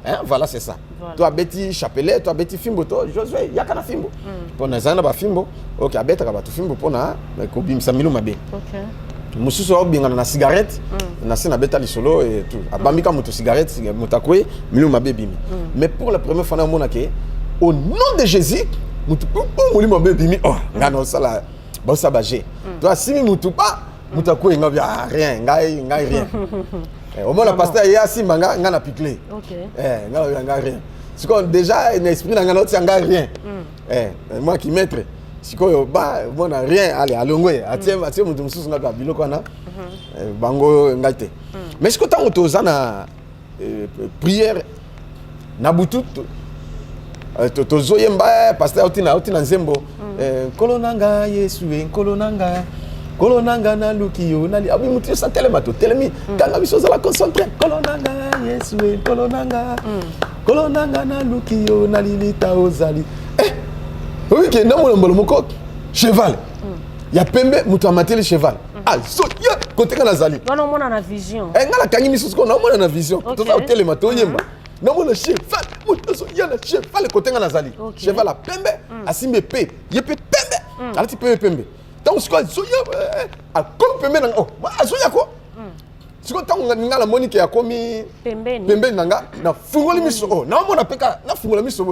Hein, voilà, c'est ça. Voilà. Toi, Betty Chapelet, toi, Betty Fimbo, toi, Josué, il y a qu'un Fimbo. Pour les gens, Fimbo, ok, Abet, tu as Fimbo pour na, mais Kobim Samilou Mabé. Ok. Moussou so bien na cigarette, na sena beta li solo et tout. Abamika moto cigarette, motakwe, Milou Mabé bimi. Mais pour la première fois, on a que au nom de Jésus, moto Milou Mabé bimi. Oh, ngano ça là, bon ça bagé. Toi, si moto pas, motakwe ngabi rien, ngai rien. Au moins, la pasteur est assis, nga na piqué. Ok. Nga rien. C'est comme déjà, un esprit n'a rien. Moi qui maître, c'est comme bon, rien. Allez, allongé. Atiens, mon domsous, on a pas bilo quoi na. Bango ngate. Mais ce que tu as autorisé na prière, na butu, tozoyemba pasteur otina nzembo. Kolonanga Yesu, kolonanga. Kolonanga na lukiyo nali abi mutu sa telemato telemi kanga biso za la concentré kolonanga Yesu kolonanga na lukiyo nali lita ozali oui que na molombo moko cheval ya pembe mutu amateli cheval so ya côté kana zali wana mona na vision ngala kangi miso ko na mona na vision to za telemato yemba na mona cheval mutu so ya na cheval côté kana zali cheval a pembe asimbe pe yepe pembe alati pembe. Donc, ce que a comme pembe nanga oh azoya ko ce que tango ngala monique ya komi pembe nanga na fungoli miso oh na mona peka na fungola miso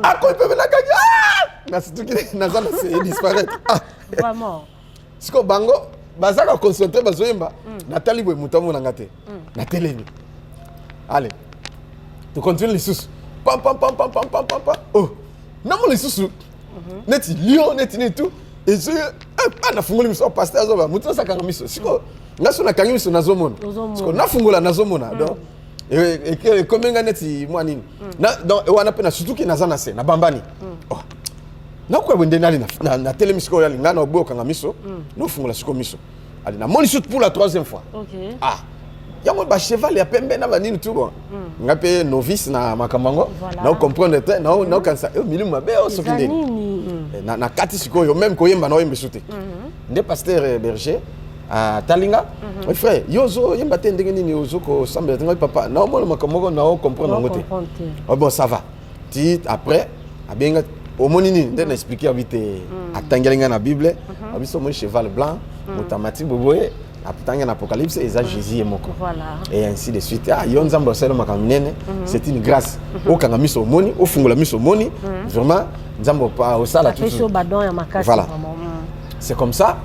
a ko pembe nanga na situki na zana c'est disparaître vraiment ce que bango bazaka concentrer bazoyemba na talibwe mutamo nanga te na telemi allez tu continues les sous pam oh na mo les sous neti lion neti ni tout. Et je na fungoli miso pasteur azoba mutu sakanga miso siko ngaso na kangi miso nazomona siko na fungola nazomona donc et komenga neti mwanini na donc wana pe na surtout ki nazana se na bambani oh na kwa wende nali na tele miso ya lingana oboka nga miso no fungola siko miso ali na moni shoot pour la troisième fois. OK. Ah yango ba cheval ya pembe na banini tout bon ngape novice na makamango na comprendre te na kansa milimu mabe o sokinde na kati sikoyo même koyemba na oyembe soute nde pasteur berger à Talinga mon frère yozo yemba te ndenge nini yozo ko semble te papa na mo makamango na comprendre ngote oh bon ça va ti après abenga omonini nde na expliquer habité atangelinga na bible abiso mon cheval blanc automatique boboye aputanga na Apocalypse eza Jésus moko et ainsi de suite yonzamba selo makaminene c'est une grâce okanga miso moni ofungola miso moni vraiment nzambo pa osala tout voilà c'est comme ça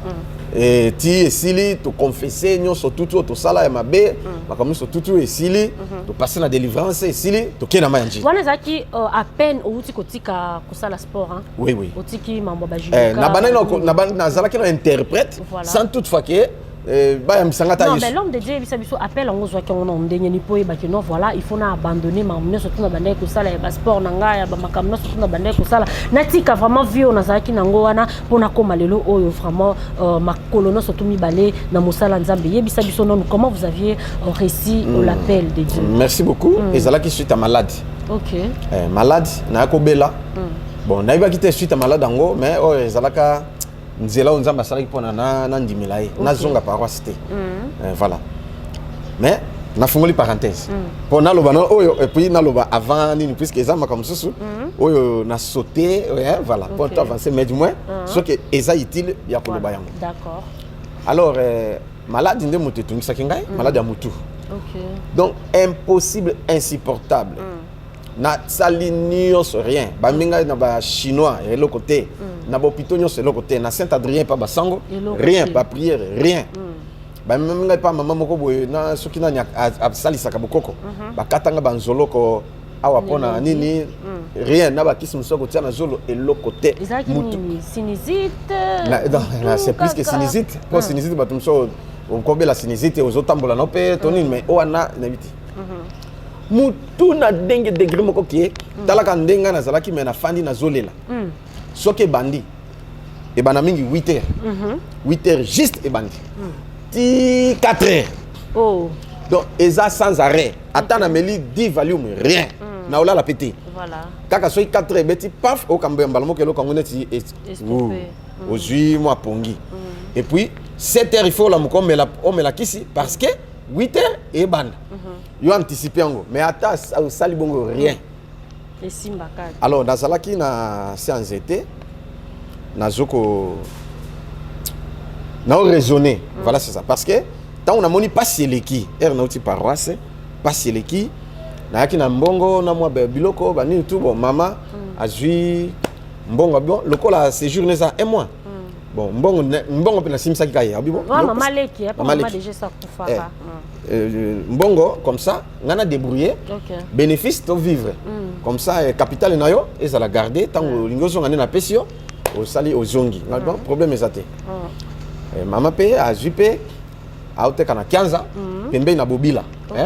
et ti esili to confesser nyonso tutu to sala ya mabe makamiso tutu esili to passer na délivrance esili to kena manji wana zaki à peine outi kotika kusala sport hein oui otiki mambo ba judoka na bana na zalaki na interprète sans toutefois que non, mais l'homme de Dieu, il appelle en gros, qu'on a ndenge ni po ba que non voilà, il faut na abandonner mamno surtout na bande ko sala ya sport nanga ya ba makamno surtout na bande ko sala natika vraiment vie on azaki nango wana pona koma lelo oyo vraiment makolono surtout mibale na musala nzambe yebisa biso non comment vous aviez réussi l'appel de Dieu. Merci beaucoup. Ezalaki suite à malade. OK. Malade na ko bela. Bon, na iba kité suite à malade ngo mais ezalaka nzela onzamba salaki pona na ndimela ye nazonga paroisse te voilà mais na fungoli parenthèse pona loba no oyo et puis na loba avant nini puisque ezama comme susu oyo na sauter voilà pour avancer mais du moins ce que eza utile ya koloba yango d'accord alors malade nde moto tungisa kingai malade ya mutu donc impossible insupportable na sali nyonso rien baminga na ba chinois et le côté na ba hôpital nyonso le côté na Saint-Adrien pas basango rien pas prière rien baminga pas maman moko boye na soki na salisaka bokoko bakatanga banzoloko awa pona nini rien na ba kisi musoko tia na zolo et le côté sinusite c'est plus que sinusite pour sinusite batumso on kobe la sinusite aux otambola no pe tonini mais oana na biti mutu na dengue degré moko ki talaka ndenga na zalaki me na fandi na zolela soke bandi e bana mingi 8h 8h juste e bandi ti 4h oh donc eza sans arrêt attends meli 10 volume rien na ola la pété voilà kaka soki 4h beti paf o kambe mbala moko eloko ngone ti ozui moi pongi et puis 7h il faut la mukomela o mela kisi parce que 8h et bande. Yo anticipé ngo mais ata sali bongo rien. Et simba kad. Alors dans salaki na séance été na zoko na raisonner. Voilà c'est ça parce que tant on a moni pas seleki er na uti paroisse pas seleki na yaki na mbongo na mwa biloko bani tout bon maman azui mbongo bon lokola séjourner ça un mois. Bon mbongo pe na simsa kikaye abi bon maman leki pas maman déjà ça kufa mbongo comme ça ngana débrouiller bénéfice to vivre comme ça capital na yo et ça la garder tant lingozo ngane na pesio au sali au zongi bon problème ezate maman pe a jupe a ote kana 15 ans pembe na bobila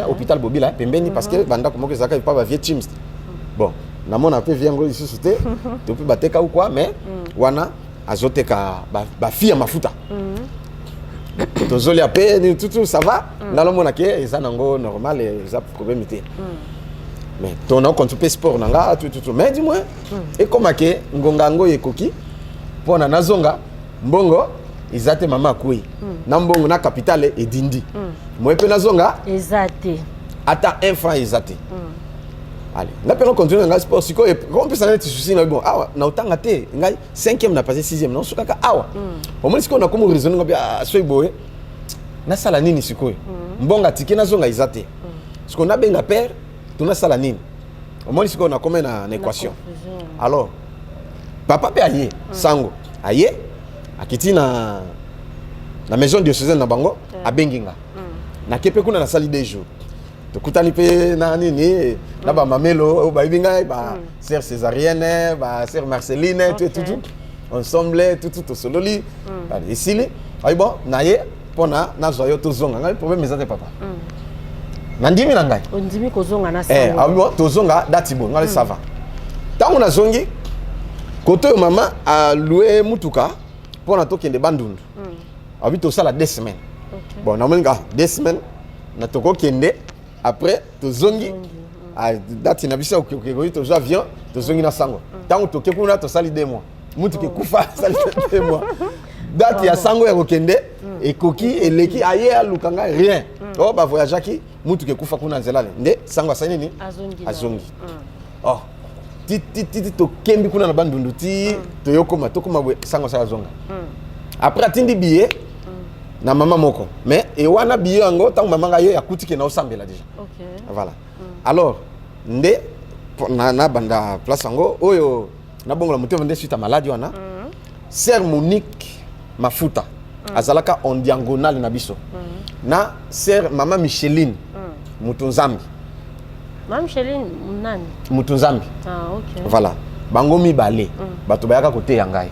hôpital bobila pembe ni parce que banda komoko zaka pas ba vieux teams bon na mona pe viengo ici c'était to pe bateka ou quoi mais wana azoteka ba fille mafuta tozoli apé tout ça va nalo mona ke eza nango normal eza problème té mais ton on compte pe sport nanga tout mais dis-moi et comment ke ngonga ngo ekoki pona nazonga mbongo izate mama kui na mbongo na capitale edindi moi pe nazonga ezate ata un franc ezate allez la personne continue dans sport siko et on peut s'en être souci na bon awa na utanga te ngai 5e na passé 6e non sukaka awa au moins siko na comme raisonner ngo bia soy boye na sala nini siko mbonga tiki na zonga izate siko na benga père tuna sala nini au moins siko na comme na équation alors papa pe aye sango aye akiti na maison diocésaine na bango abenginga na kepe kuna na sali des jours tokutani pe na nini na ba mamelo ba ibinga ba sœur césarienne ba sœur Marceline tout ensemble tout sololi ici ay bon naye pona na zoyo to zonga ngai problème ezate papa nandimi na ngai ondimi ko zonga na sango ay bon to zonga dati bon ngai ça va tango na zongi koto mama a loué mutuka pona to kende bandundu abi to sala 2 semaines bon na mwenga 2 semaines na toko kende après tozongi a date na bisa okeko to avion tozongi na sango tango toke kuna to sali 2 mois mutu ke kufa sali 2 mois date ya sango ya kokende ekoki eleki aye alukanga rien oh ba voyage mutu ke kufa kuna nzela nde sango asani ni azongi oh ti to kembi kuna na bandundu ti to yokoma sango sa zonga après atindi billet na mama moko mais et wana biyo yango tant mama nga yo ya kutike na osambela déjà voilà alors nde na banda place yango oyo na bongo la motema nde suite à maladie wana sœur Monique Mafuta azalaka en diagonale na biso na sœur mama Micheline Mutunzambi mama Micheline nani Mutunzambi OK voilà bango mibale bato bayaka kote ya ngai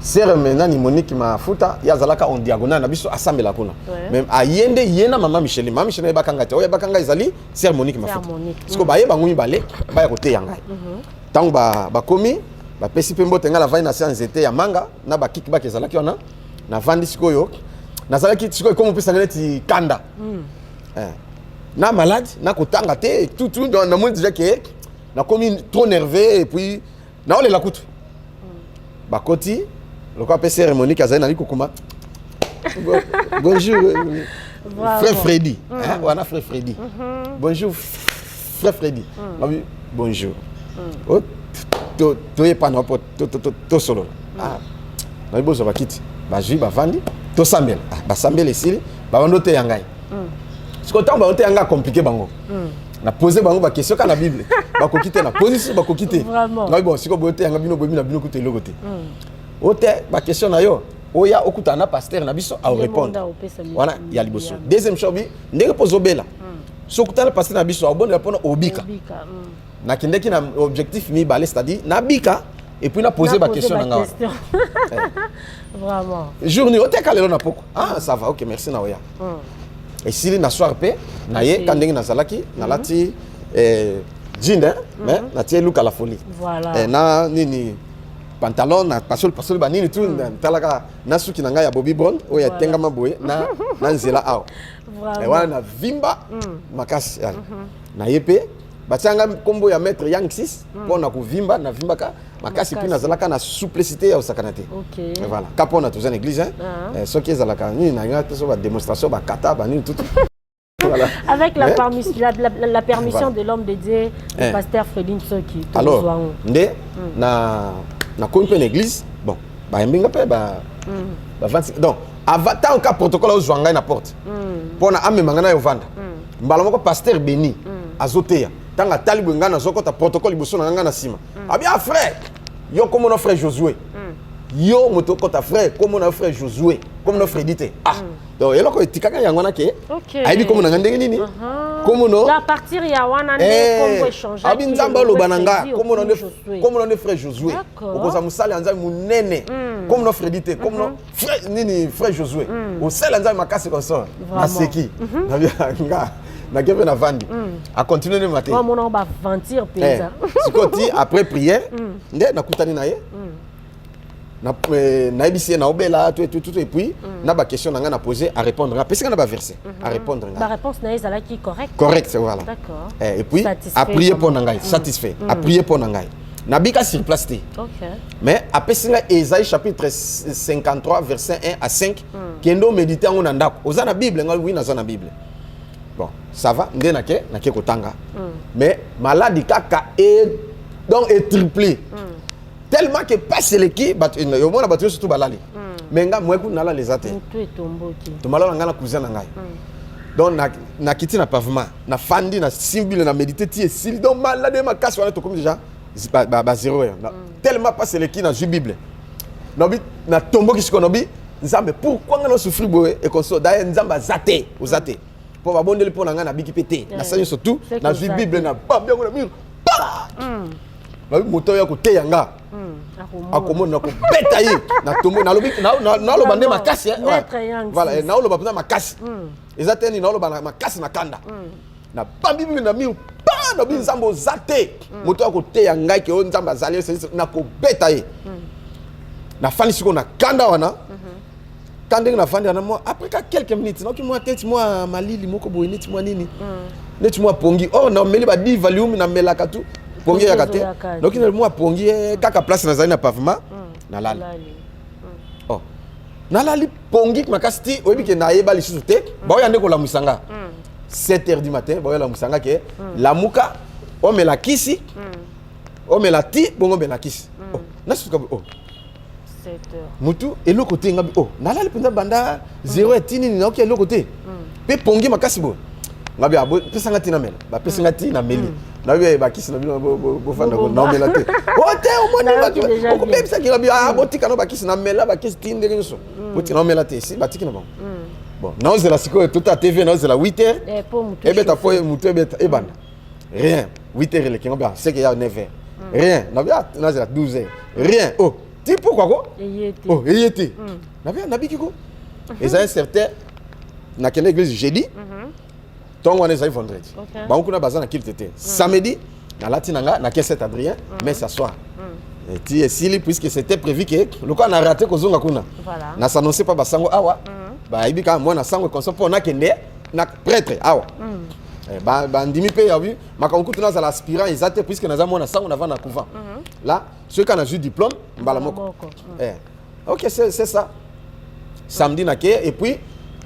sœur menani Monique Mafuta yazalaka en diagonale na biso asambela kuna même ayende yena mama Micheline bakanga te oya bakanga ezali sœur Monique Mafuta siko baye bango mibale baya kote ya ngai tango ba komi ba pesi pe mbote ngala vai na séance été ya manga na ba kickback ezalaki wana na vandi sikoyo na zalaki sikoyo comme pesa neti kanda na malade na kotanga te tout dans na monde déjà que na komi trop nerveux et puis na ole la kutu ba koti le quoi cérémonie kazali na likokuma bonjour frère Freddy wana frère Freddy bonjour frère Freddy bonjour oh to ye pana to solo na ibozo bakiti bazui bavandi to sambela basambela esili bavando te yangai siko tango baote yanga compliqué bango na poser bango ba question ka na Bible ba ko quitter na position ba ko quitter vraiment ngai bon siko bote nga bino bobi na bino kuté lokote ote ba question na yo oya okuta na pasteur na biso a répondre voilà ya liboso deuxième chose bi ndenge pozo bela so kuta na pasteur na biso a bon répondre obika na kindeki na objectif mi balé c'est-à-dire na bika et puis na poser ba question na nga vraiment journée ote ka lelo na poko ah ça va OK merci na oya et si na soir pe na ye quand ndenge na zalaki na lati jean mais na tie look à la folie voilà na nini pantalon na pasol ba nini tout talaka na suki na nga ya Bobby Brown o ya tengama boye na nzela aw et wana na vimba makasi na yepe batianga kombo ya maître Yang 6 pona ko vimba na vimba ka makasi pina zalaka na souplicité ya osakanate OK voilà kapona tous en église ce qui est zalaka ni na nga to ba démonstration ba kata ba nini tout voilà. Avec la permission de l'homme de Dieu, le pasteur Fredin Soki. Alors, na comme une église, bon, bah mbinga pe ba 26. Donc, avant tant que protocole au zwanga na porte. Pour na ame mangana yo vanda. Mbala moko pasteur béni azoteya. Tanga talibu ngana zoko ta protocole liboso na ngana sima. Ah bien frère, yo comme mon frère Josué. Yo moto kota frère comme mon frère Josué, comme notre frère Dité. Ah. Donc eloko etikaka yango na ke. OK. Aibi comme na ndenge nini? Comme no. À partir ya wana ndé comme échanger. Abi nzamba lo bananga comme no frère Josué. Okoza musali anza munene. Comme notre frère Dité, comme no frère nini frère Josué. Au sel anza makasi comme ça. Na seki. Na bien nga. Na kebe na vandi. A continuer le matin. Comment on va mentir pesa. Sikoti après prière, ndé na kutani na ye. Na ebisi na obela tout et puis na ba question na nga na poser à répondre na pesi na ba verset à répondre la réponse na ezala qui correct c'est voilà d'accord et puis à prier pour ngai satisfait à prier pour ngai na bika sur place té OK mais apesi nga Ésaïe chapitre 53 verset 1 à 5 kendo méditer ngo na ndako oza na Bible nga oui na za na Bible bon ça va ndé na ke kotanga mais maladie kaka et donc est triplé tellement que passe l'équipe au moins la batterie surtout balali mais nga moi na la les até tout est tomboki to malala nga na cousin na ngai donc na kiti na pavement na fandi na simbile na méditer ti sil donc malade ma casse wana to comme déjà ba zéro tellement passe l'équipe na ju bible nobi na tomboki siko nobi nzambe pourquoi nga no souffrir boé et qu'on so d'ailleurs nzamba zaté aux até pour ba bondeli pour nga na biki pété na sanya surtout na ju bible na ba bien na mur na moto ya ko teyanga akomo na ko beta yi na tombo na lobi na loba nde makasi voilà na loba pena makasi ezateni na loba na makasi na kanda na pambi na mi pa na bi nzambo zate moto ya ko teyanga ke o nzamba zali na ko beta yi na fani siko na kanda wana kandeng na fandi na moi après quelques minutes na ki moi tête moi malili moko boye neti moi nini neti moi pongi oh na meli ba di volume na melaka tu pongi ya kate donc il moi pongi kaka place na zali na pavement na lali oh na lali pongi makasti oyebi ke na yeba lisusu te ba yande ko la musanga 7h du matin ba la musanga ke la muka o me la kisi o me la ti bongo me la kisi oh na suka oh 7h mutu elo côté ngabi oh na lali penda banda 0 etini ni ok elo côté pe pongi makasi bo ngabi abo pesanga tina mela ba pesanga tina meli na be ba kisi na bino bo fanda ko na mela te ote o moni ba ko be bisa ki ngabi abo tika no ba kisi na mela ba kisi tinde nso boti na mela te si ba tiki na bon bon na ozela siko tout à TV na ozela 8h et beta po mutu beta e banda rien 8h le kinga ba c'est que ya 9h rien na bia na ozela 12h rien oh ti pourquoi ko oh eyete na bia na biki ko et ça certain na quelle église jeudi donc on est ça vendredi ba on kuna bazana kilte te samedi na latinanga na caisse Adrien mais ça soir et ti sili puisque c'était prévu que le cas na raté ko zonga kuna na s'annoncer pas basango awa ba ibika moi na sango konso pour na kende na prêtre awa ba ndimi pe ya vu makankutu na za l'aspirant exact puisque na za moi na sango na va na couvent là ceux qui ont eu diplôme mbala moko OK c'est ça samedi na ke et puis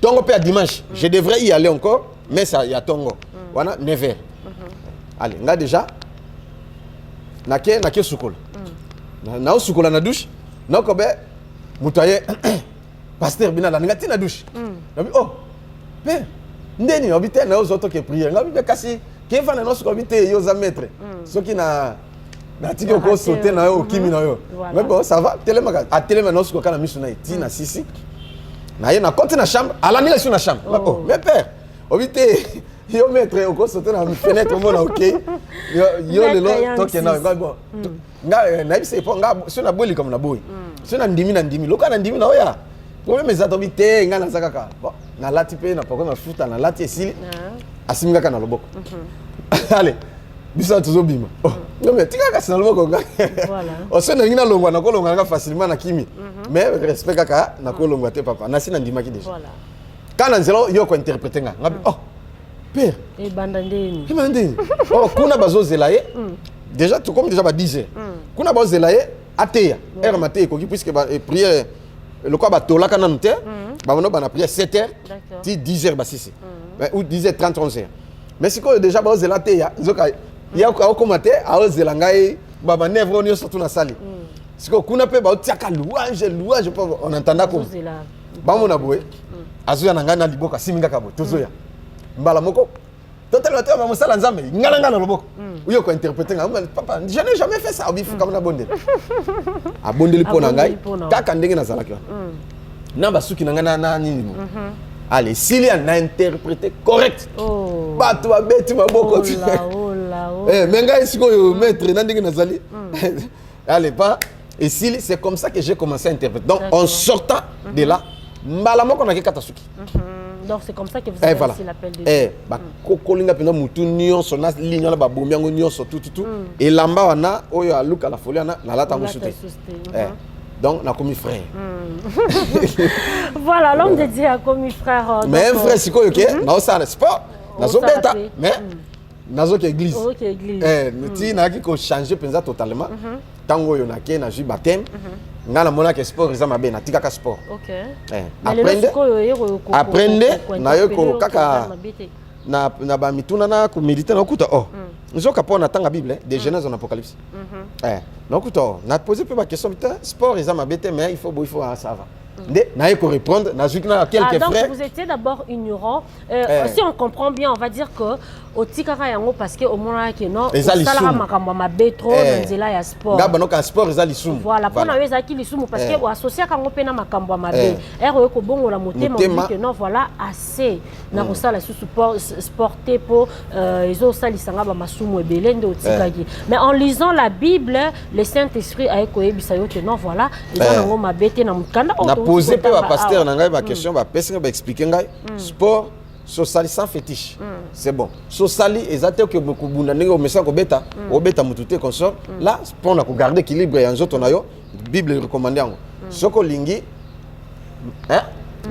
tongo pe à dimanche je devrais y aller encore mais ça y a tongo wana 9h allez nga déjà nake sukula na sukula na douche na ko be mutaye pasteur bina la ngati na douche nabi oh pe ndeni obite na ozoto ke prière ngabi be kasi Qui va dans ce vite yo za maître. Ce qui na tiki ko sauter na yo kimi na yo. Mais bon, ça va. Tellement à tellement non ce ko kana misu na ti na sisi. Na ye na côté na chambre, ala ni la sur na chambre. Oh, mais père, au vite yo maître ko sauter na fenêtre mo na OK. Yo le lo toke na bon. Na c'est pas nga sur na boli comme na boy. Sur na ndimi loka na ndimi na oya. Problème za to vite nga na zakaka. Bon, na lati pe na poko na futa na lati esili. Asimga kana loboko. Allez. Bisa tuzobima. Oh, non mais tika kasi na loboko nga. Voilà. O se na ngina longwa na kolongwa nga facilement na kimi. Mais respect kaka na kolongwa te papa. Na sina ndima ki déjà. Voilà. Kana nzelo yo ko interpréter nga. Oh. Père. Et bandandeni. Et bandandeni. Oh, kuna bazo zelaye. Déjà tout comme déjà ba 10h. Kuna bazo zelaye ateya. Heure maté ko puisque ba prière le quoi ba tola kana nte. Ba wono ba na prière 7h. Ti 10h ba sisi. Ou 10h30 11h. Mais si ko déjà bazo zelaye ateya, zoka ya ko komate a ozela ngai baba nevro ni surtout na sali. Siko kuna pe ba otiaka louange on entenda ko. Ba mona boye. Azuya na ngana liboka siminga kabo tozoya. Mbala moko. Totalement tu as mosala nzambe ngala na loboko. Uyo ko interpréter nga papa, je n'ai jamais fait ça obifu comme na bonde. A bonde li pona ngai kaka ndenge na zalaki. Na basuki na ngana na nini. Allez, s'il y a un interprété correct. Oh. Bato abeti maboko. Eh, menga esiko yo maître na ndenge na zali. Allez, pas. Et s'il c'est comme ça que j'ai commencé à interpréter. Donc en sortant de là, mbala moko na katasuki. Donc c'est comme ça que vous avez reçu l'appel de Dieu. Eh, ba kokolinga pena mutu nyonso na ligne na ba bombiango nyonso tout. Et lamba wana oyo aluka la folie na lata musute. Eh. Donc na commis frère. Voilà, l'homme de Dieu a commis frère. Mais un frère siko yo ke na osala sport. Nazo beta mais nazo ke église. OK, église. Eh, ti na ki ko changer penza totalement. Tango yo na ke na ju baptême. Ngana mona ke sport eza mabe na tika ka sport. OK. Aprende na yo ko kaka na ba mituna na ko méditer na kuta oh. Nzoka pona tanga Bible de Genèse en Apocalypse. Na kuta na poser peu ba question sport eza mabe te mais il faut ça va. Na ko répondre na zukina quelques frères. Donc vous étiez d'abord ignorant. Si on comprend bien, on va dire que au tikara yango parce que au moment que non sala makambo mabe trop na nzela ya sport. Ngaba noka sport eza lisumu. Voilà, pona yo ezaki lisumu parce que o associé kango pena makambo mabe. Ero ko bongo la motema que non voilà assez na ko sala sous sporté pour ezo sali sanga ba masumu ebele ndo tikaki. Mais en lisant la Bible, le Saint-Esprit a ekoyebisa yo que non voilà, eza ngo mabe te na mukanda poser pe ba pasteur na ngai ba question ba pesa ba expliquer ngai sport sociali sans fétiche c'est bon sociali ezate que beaucoup bunda ndenge o message ko beta o beta mutute consort là pour na ko garder équilibre ya nzoto na yo Bible recommandé ngo soko lingi hein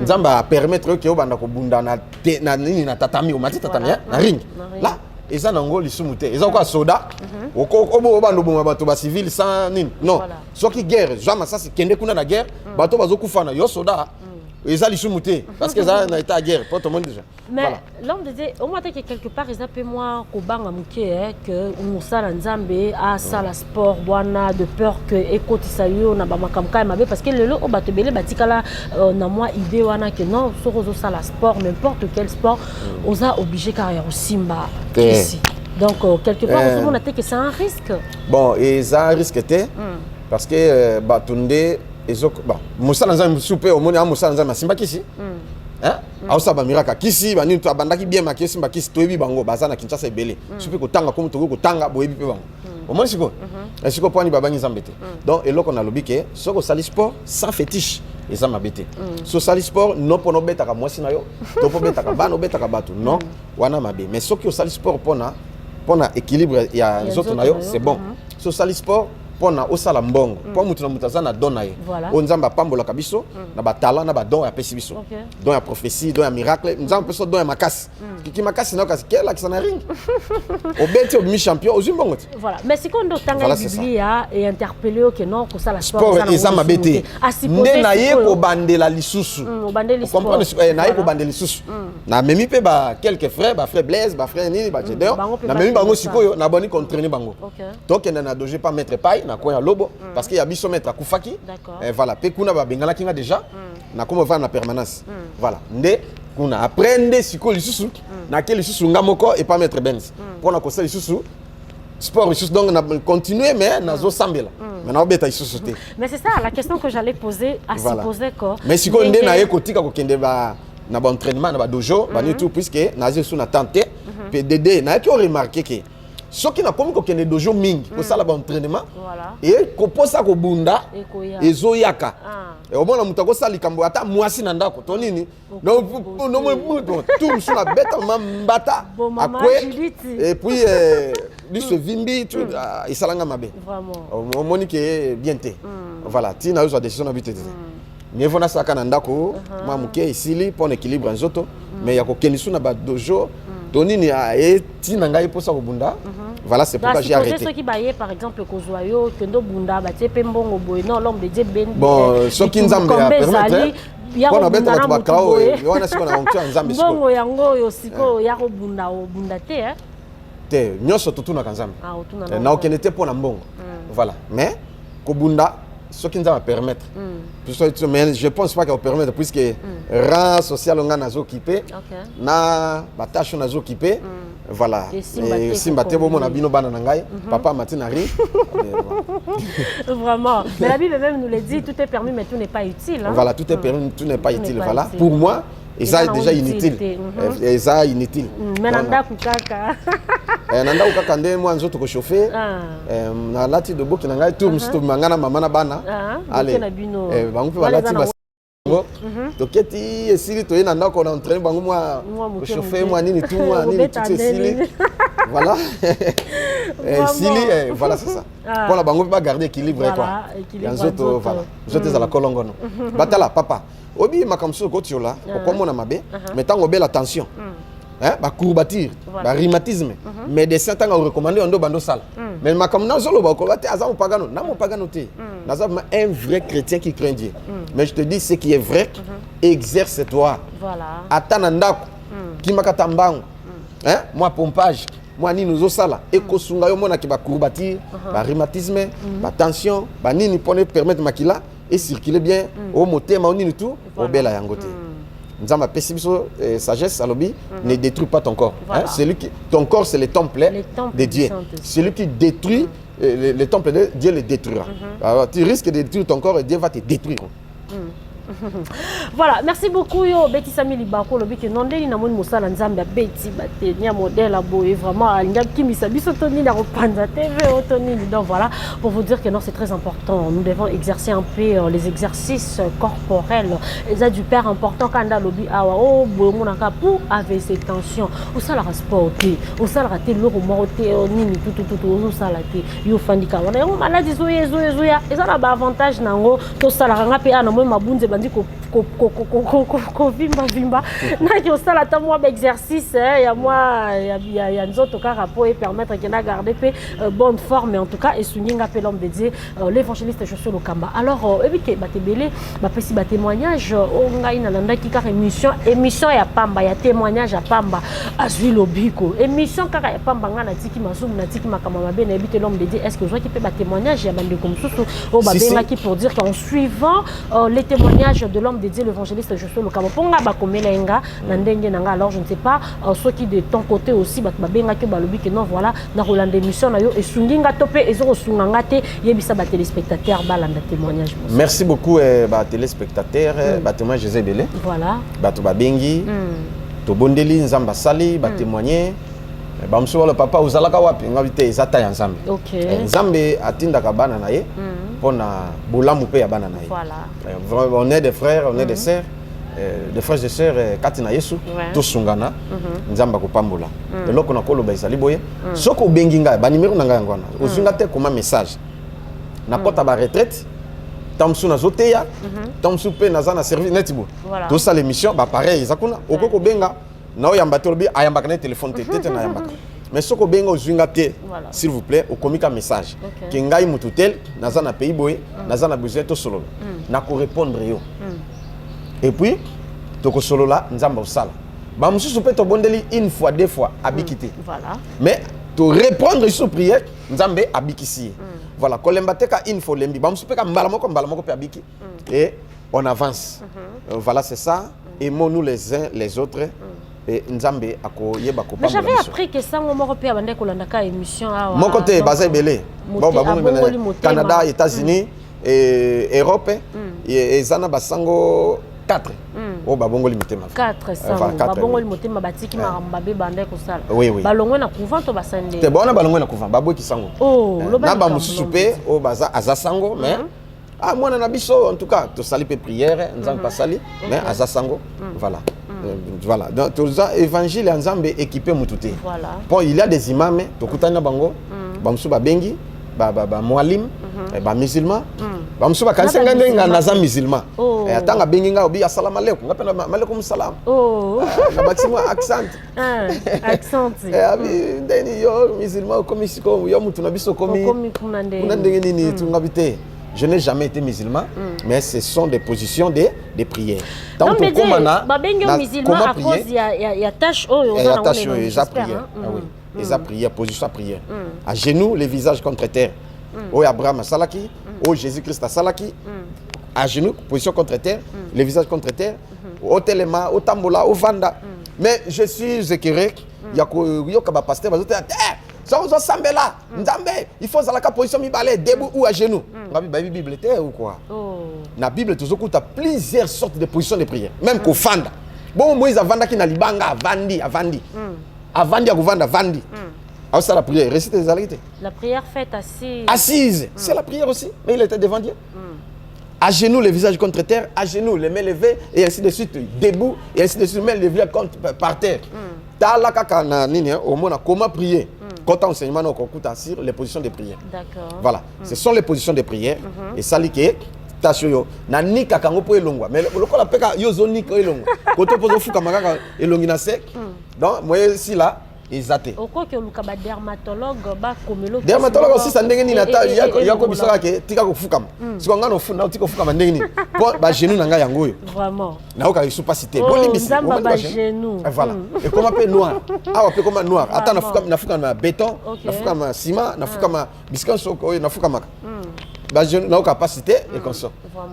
nzamba permettre que o banda ko bunda na nini na tatami o mati tatami na ring là eza nango lisumu te eza kwa soda obo bando boma bato ba civil sans nini non soki guerre jamais ça c'est kende kuna na guerre bato bazokufa na yo soda eza lisumu te parce que ça na état guerre pour tout le monde déjà. Mais l'homme disait au moins que quelque part ils appellent moi kobanga muke que musala nzambe a sala sport bwana de peur que ekotisa yo na ba makamka mabe parce que lelo o bato belé batikala na moi idée wana que non sorozo sala sport n'importe quel sport oza obligé carrière au simba ici. Donc quelque part on a que c'est un risque. Bon et ça un risque té parce que batunde ezoko ba musala nzambe soupe au moni musala nzambe simba kisi. Hein? Ausa ba miraka kisi ba nini to abandaki bien makisi simba kisi toyebi bango bazana Kinshasa ebele. Soupe ko tanga comme to ko tanga boyebi pe bango. Au moins siko. Siko poni baba ngi nzambe te. Donc eloko na lobi ke soko sali sport sans fétiche eza mabete. So sali sport non pono beta ka mwasi na yo, to po beta ka bano beta ka batu. Non, wana mabe. Mais soki o sali sport pona équilibre ya nzoto na yo, c'est bon. So sali sport pona osala mbongo po mutu na mutaza na don na ye o nzamba pambola kabiso na ba talent na ba don ya pesi biso don ya prophétie don ya miracle nzamba peso don ya makasi kiki makasi na kasi kela kisana ring o beti o mi champion o zimbongo voilà mais si kondo tanga biblia et interpeller que non ko sala sport eza mabete nde na ye ko bandela lisusu comprendre na ye ko bandela lisusu na memi pe ba quelques frères ba frère Blaise ba frère nini ba Gédéon na memi bango sikoyo na boni contrainer bango donc na doje pas mettre paille na koya lobo parce que ya biso mettre akufaki et voilà pe kuna ba bengala kinga déjà na comme va na permanence voilà nde kuna aprendre siko lisusu na quel lisusu ngamoko et pas mettre Benz pour na kosa isusu sport isusu donc na continuer mais nazo sambela mais na obeta isusu te. Mais c'est ça la question que j'allais poser à supposer que mais si ko ndé na ekotika ko kende ba na ba entraînement na ba dojo ba tout puisque na zesu na tenté PDD na ki remarqué que ce qui n'a pas comme qu'il dojo mingi pour ça là entraînement et ko posa ko bunda ezoyaka et au moins la mutako ça likambo ata mwasi na ndako to nini donc no mo tout sur la bête mbata akwe et puis lui se vimbi tout isalanga mabe vraiment monique bien té voilà ti na yo décision na bité mais vona saka na ndako ma muke isili pour équilibre nzoto mais ya ko kenisu na ba dojo Tony a été nangai pour ça au bunda. Voilà, c'est pourquoi j'ai arrêté. Ceux qui baillent par exemple Kozoyo, Kendo Bunda, Baté Pembongo Boy, non l'homme de Dieu Ben. Bon, ceux qui nous ont permis. On a besoin de bakao et on a ce qu'on a onction en Zambie. Bongo yango yosiko yaro bunda o bunda te hein. Te, nyoso tutu na kanzambi. Ah, otuna. Na okenete pour na mbongo. Voilà, mais ko bunda ce qui nous va permettre. Mais je pense pas qu'il va permettre puisque rang social on a occupé, na tâche on a occupé, voilà. Et si mbaté bon mon abino bana nangai, papa matinari. Vraiment. Mais la Bible même nous le dit, tout est permis mais tout n'est pas utile. Voilà, tout est permis, tout n'est pas utile. Voilà. Pour moi. Et ça est déjà inutile. Et ça est inutile. Mais nanda kukaka. Nanda kukaka ndé moi nzoto ko chauffer. Na lati de boki nanga tout msto mangana mama na bana. Allez. Bango pe balati bas. Toketi esili to yena ndako na entraîner bango moi ko chauffer moi nini tout moi nini tout esili. Voilà. Esili voilà c'est ça. Pour la bango pas garder équilibre quoi. Nzoto voilà. Nzoto za la kolongono. Batala papa. Obi makamso kotiola okomona mabe mais tango bela attention hein ba courbature ba rhumatisme médecin tango recommander ondo bando sala mais makamna zolo ba ko bate azamo pagano na mo pagano te nazama un vrai chrétien qui craint Dieu mais je te dis ce qui est vrai exerce-toi voilà atana ndako kimakata mbango hein moi pompage moi ni nous sala et kosunga yo mona ki ba courbature ba rhumatisme ba tension ba nini pour permettre makila et circuler bien au moté maoni tout au bel yangote nzamba pessibiso sagesse alobi ne détruis pas ton corps hein? Celui qui ton corps c'est le temple de Dieu celui qui détruit le temple de Dieu le détruira alors tu risques de détruire ton corps et Dieu va te détruire. Voilà, merci beaucoup yo Betty Samili Bako lobi que non ndeli na moni mosala nzambe Betty batenia modèle a boye vraiment alinga kimisa biso toni na reprendre TV otoni donc voilà pour vous dire que non c'est très important nous devons exercer un peu les exercices corporels et ça du père important kanda lobi awa oh bomo naka pour avec ces tensions au sala sport au sala raté le moroté nini tout au sala té yo fandika wana yo maladie zoya et ça la avantage nango to sala ranga pe ana mo mabunze bandi ko vimba na ki osala ta moi exercice ya moi ya nzoto ka rapport et permettre que na garder pe bonne forme mais en tout cas et souninga pe l'homme de Dieu l'évangéliste Joshua Lokamba alors ebike batebele ba pesi ba témoignage o ngai na landa ki ka émission ya pamba ya témoignage ya pamba azui lobiko émission kaka ya pamba ngana tiki masumu na tiki makama mabe na ebite l'homme de Dieu est-ce que je vois qui peut ba témoignage ya bande comme susu o ba benga ki pour dire qu'en suivant les témoignages de l'homme de Dieu l'évangéliste Joshua Lokamba ponga ba komelenga na ndenge nanga alors je ne sais pas ceux qui de ton côté aussi ba benga ki ba lobi que non voilà na Roland émission na yo et sunginga topé et zo sunganga te yebisa ba téléspectateurs ba landa témoignage. Merci beaucoup ba téléspectateurs ba témoignage José Belé voilà ba to ba bengi to bondeli nzamba sali ba témoigner ba mso le papa uzalaka wapi ngavité ezata ya nzambe nzambe atindaka bana na ye pona bolamu pe ya bana na ye voilà on est des frères on est des sœurs des frères et sœurs kati na Yesu to sungana nzamba ko pambola eloko na koloba ezali boye soko bengi ngai ba numéro na ngai ngwana ozinga te comme message na kota ba retraite tamsu na zoteya tamsu pe na zana service netibo to ça l'émission ba pareil zakuna okoko benga na oyamba to lobi ayamba na téléphone tete na yamba mais soko benga ozinga te s'il vous plaît okomika message ke ngai mututel na zana pays boye na zana besoin to solo na ko répondre yo et puis toko solo la nzamba osala ba mususu pe to bondeli une fois deux fois abikité voilà mais to répondre sur prière nzambe abikisi voilà kolemba teka une fois lembi ba mususu pe ka mbala moko pe abiki et on avance voilà c'est ça aimons-nous les uns les autres et nzambe akoyeba ko mais j'avais appris que ça mon repère bande ko landaka émission awa mon côté basé belé bon ba Canada États-Unis et Europe et zana basango 4 oh ba bongo limité ma 4 ça ba bongo limité ma batiki maramba be bande ko sala balongwe na couvent to basande te bona balongwe na couvent ba boki sango oh na ba mususu pe o baza azasango mais ah moi na biso en tout cas to sali pe prière nzambe pas sali mais azasango voilà. Voilà, donc tout ça évangile ensemble équipé mututé. Voilà. Bon, il y a des imams, tokutana bango, bamsu ba bengi, ba mualim, ba musulman, bamsu ba kansenga ndenga naza musulman. Et atanga bengi nga obi assalamu alaikum, ngapena malekum salam. Oh. Na maximum accent. Accent. Et abi ndeni yo musulman komi siko yo mutu na biso komi. Komi kunande. Kunande nini tungabite. Je n'ai jamais été musulman, mais ce sont des positions de prière. Donc, comment musulman à cause il y a tâche il y a tâche ils a prière. Ah oui, ils a prière, position à prière. À genoux, les visages contre terre. Oh Abraham salaki, oh Jésus-Christ a salaki. À genoux, position contre terre, les visages contre terre. Au telema, au tambola, au vanda. Mais je suis éclairé. Il y a un pasteur qui a dit Sambela, Nzambe, il faut la position mi balai debout ou à genoux. La Bible était ou quoi? La Bible toujours tu as plusieurs sortes de positions de prière, même qu'au fanda. Bon Moïse avanda qui na libanga avandi. Avandi à vanda vandi. Alors ça la prière, récite les alliés. La prière faite assise. Assise, c'est la prière aussi, mais il était devant Dieu. À genoux, les visages contre terre, à genoux, les mains levées, et ainsi de suite, debout, et ainsi de suite, mains levées par terre. Comment prier? Quand enseignement sur les positions de prière. D'accord. Voilà, ce sont les positions de prière. Et ça dit que tashoyo na nika kango po elongwa. Mais le kola peka yozo nika elongwa. Koto pozo fuka makaka elongi na sec. Donc moi ici là exacté. Oko ke luka ba dermatologue ba komelo. Dermatologue aussi ça ndenge ni nata yako bisaka ke tika ko fuka. Siko ngano fu na tika fuka ndenge ni. Po ba genou nanga yango yo. Vraiment. Na oka isu pas cité. Bon limisi. Ba genou. Voilà. Et comment peut noir? Ah on peut comme noir. Attends na fuka na béton, na fuka na ciment, na fuka na biscuit soko na fuka maka. Ba genou na oka pas cité et comme ça.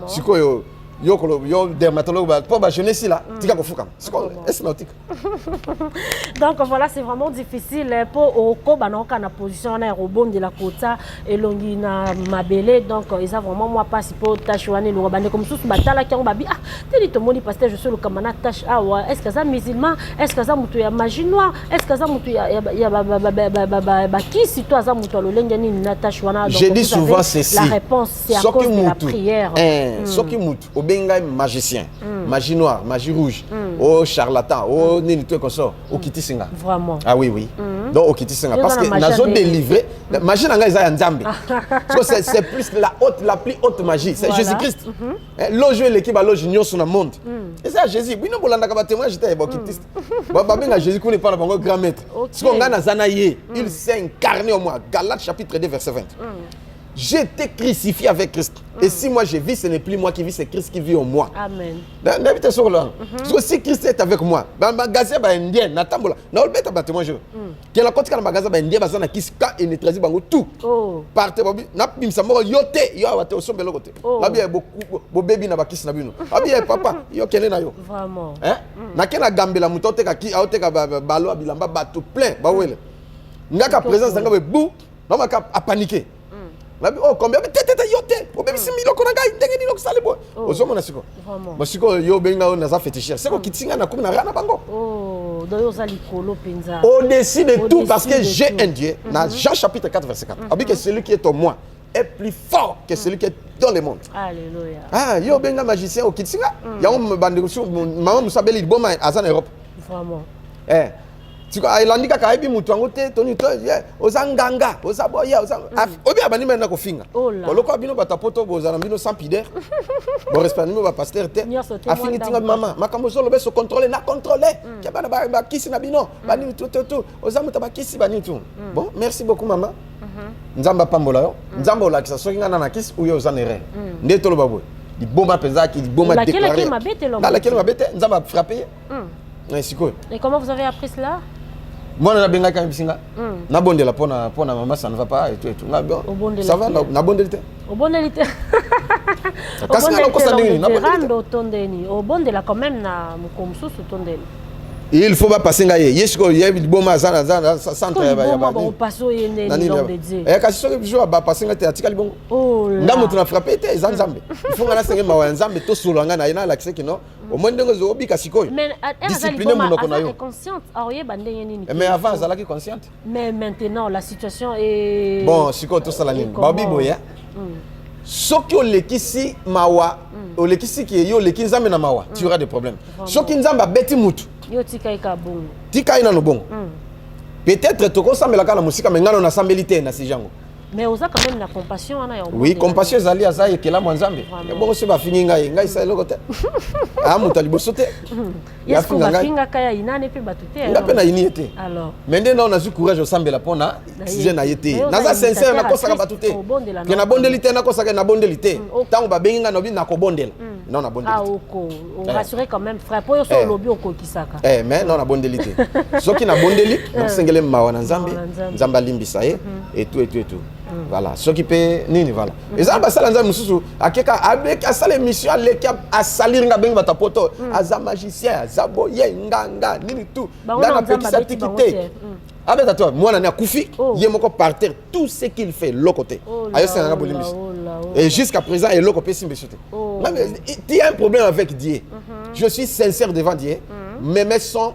Siko yo dermatologue pour ba jeunesse là tika ko fuka. Siko est nautique. Donc voilà, c'est vraiment difficile pour oko banoka na position na robond de la kota elongi na mabele, donc ils a vraiment moi pas pour tâche wana lo bande comme sous batala ki on babi ah teli to moni pasteur je suis le kamana tâche ah ouais est-ce que ça musulman, est-ce que ça mutu ya magie noire, est-ce que ça mutu ya ba qui si toi ça mutu lo lenga ni na tâche wana. Je dis souvent ceci, la réponse c'est à cause de la prière. Soki mutu obenga magicien, magie noire, magie rouge, au charlatan, au nini tout comme ça, au kiti singa. Vraiment. Ah oui oui. Donc au kiti singa parce que nazo délivré, magie nanga isa nzambe. C'est plus la plus haute magie, c'est Jésus-Christ. Loge l'équipe à loge nyo sur le monde. Et c'est Jésus. Oui non bolanda ka témoin j'étais bon kitiste. Ba benga Jésus qu'on est pas le grand maître. Ce qu'on gagne na ye, il s'est incarné au moi. Galates chapitre 2 verset 20. J'étais crucifié avec Christ. Et si moi je vis, ce n'est plus moi qui vis, c'est Christ qui vit en moi. Amen. N'habitez sur là. Si Christ est avec moi, bagazé ba indien, natambola. Na olbeta ba témoin je. Qui la côté kana bagazé ba indien bazana kiska et neutraliser bango tout. Partez bobi, na bimsa mo yote, yo awate osombe lokote. Babi beaucoup bo baby na bakisi na bino. Abi papa, yo kene na yo. Vraiment. Hein? Na kena gambela mutote ka ki aote ka balo abilamba bato plein ba wele. Ngaka présence nga be bou, na maka a paniquer. Oh combien de tête yote o bébé similo konanga ndenge ni lokisale boy ozomona siko basiko yo benga on naza féticheur c'est ko kitinga na kumina rana bango doyo za likolo penza au-dessus de tout parce que j'ai un Dieu dans Jean chapitre 4 verset 4 abi que celui qui est en moi est plus fort que celui qui est dans le monde. Alléluia. Ah yo benga magicien au kitinga ya on bande maman musabeli boma azana Europe vraiment tu vois il ka kaibi mutu wango te toni to ozanganga ozaboya obi abani mena ko finga koloko abino batapoto bozana bino sans pideur bon respect nimo ba pasteur te afingi tinga mama makambo solo beso contrôler na contrôler ke bana ba kisi na bino bani tout ozamuta ba kisi bani tout bon merci beaucoup maman nzamba pambola yo nzamba ola kisa soki ngana na kisi uyo ozanere ndeto lo babo di bomba penza ki di bomba déclaré na laquelle mabete nzamba frappé et comment vous avez appris cela? Moi na benga ka bisinga na bondela pona maman ça ne va pas et tout ça va na bondelité au bondelité au bondelité tondeni au bondela quand même na mukomsusu tondeli il faut pas passer ngaye yesko yebi boma za centre ya ba bon passo yene nom de Dieu kasi soki biso ba passer ngate atika libongo ndamo tuna frapper te za nzambe il faut ngana senge mawa nzambe to sulanga na ina l'accès kino au moins ndenge zo obika sikoyo discipliner monoko na yo consciente aroye bande yeni mais avant ça la qui consciente mais maintenant la situation est bon sikoyo to sala nini babi boya soki olekisi mawa olekisi ki yo leki nzambe na mawa tu auras des problèmes soki nzambe beti mutu yo tika ika bongo tika ina no bongo peut-être toko sambela kana musika mengano na sambelité na sijango mais oza quand même la compassion ana ya oui compassion zali aza ekela mwanzambe bongo se ba fingi ngai sa eloko te amuta liboso te ya finga kaya inane pe batute ngape na ini ete alors mais ndé na zu courage osambela pona sujet na yete naza sincère na kosaka batute ke na bondeli te na kosaka na bondeli te tango ba benga na bi na ko bondela non na bondeli on rassurer quand même frère po yo so lobi okokisaka mais non na bondeli te soki na bondeli na sengele mawa na nzambe nzamba limbisa et tout voilà ce qui peut nini voilà et ça ba sala nzambe mususu akeka avec asala émission aleki asalinga benga batapoto aza magicien azabo ye nganga nini tout ndana petite activité abeta toi mwana na kufi ye moko par terre tout ce qu'il fait l'autre ayo c'est na bolimbisi et jusqu'à présent et l'autre pesi mbesute il y a un problème avec Dieu je suis sincère devant Dieu mes mains sont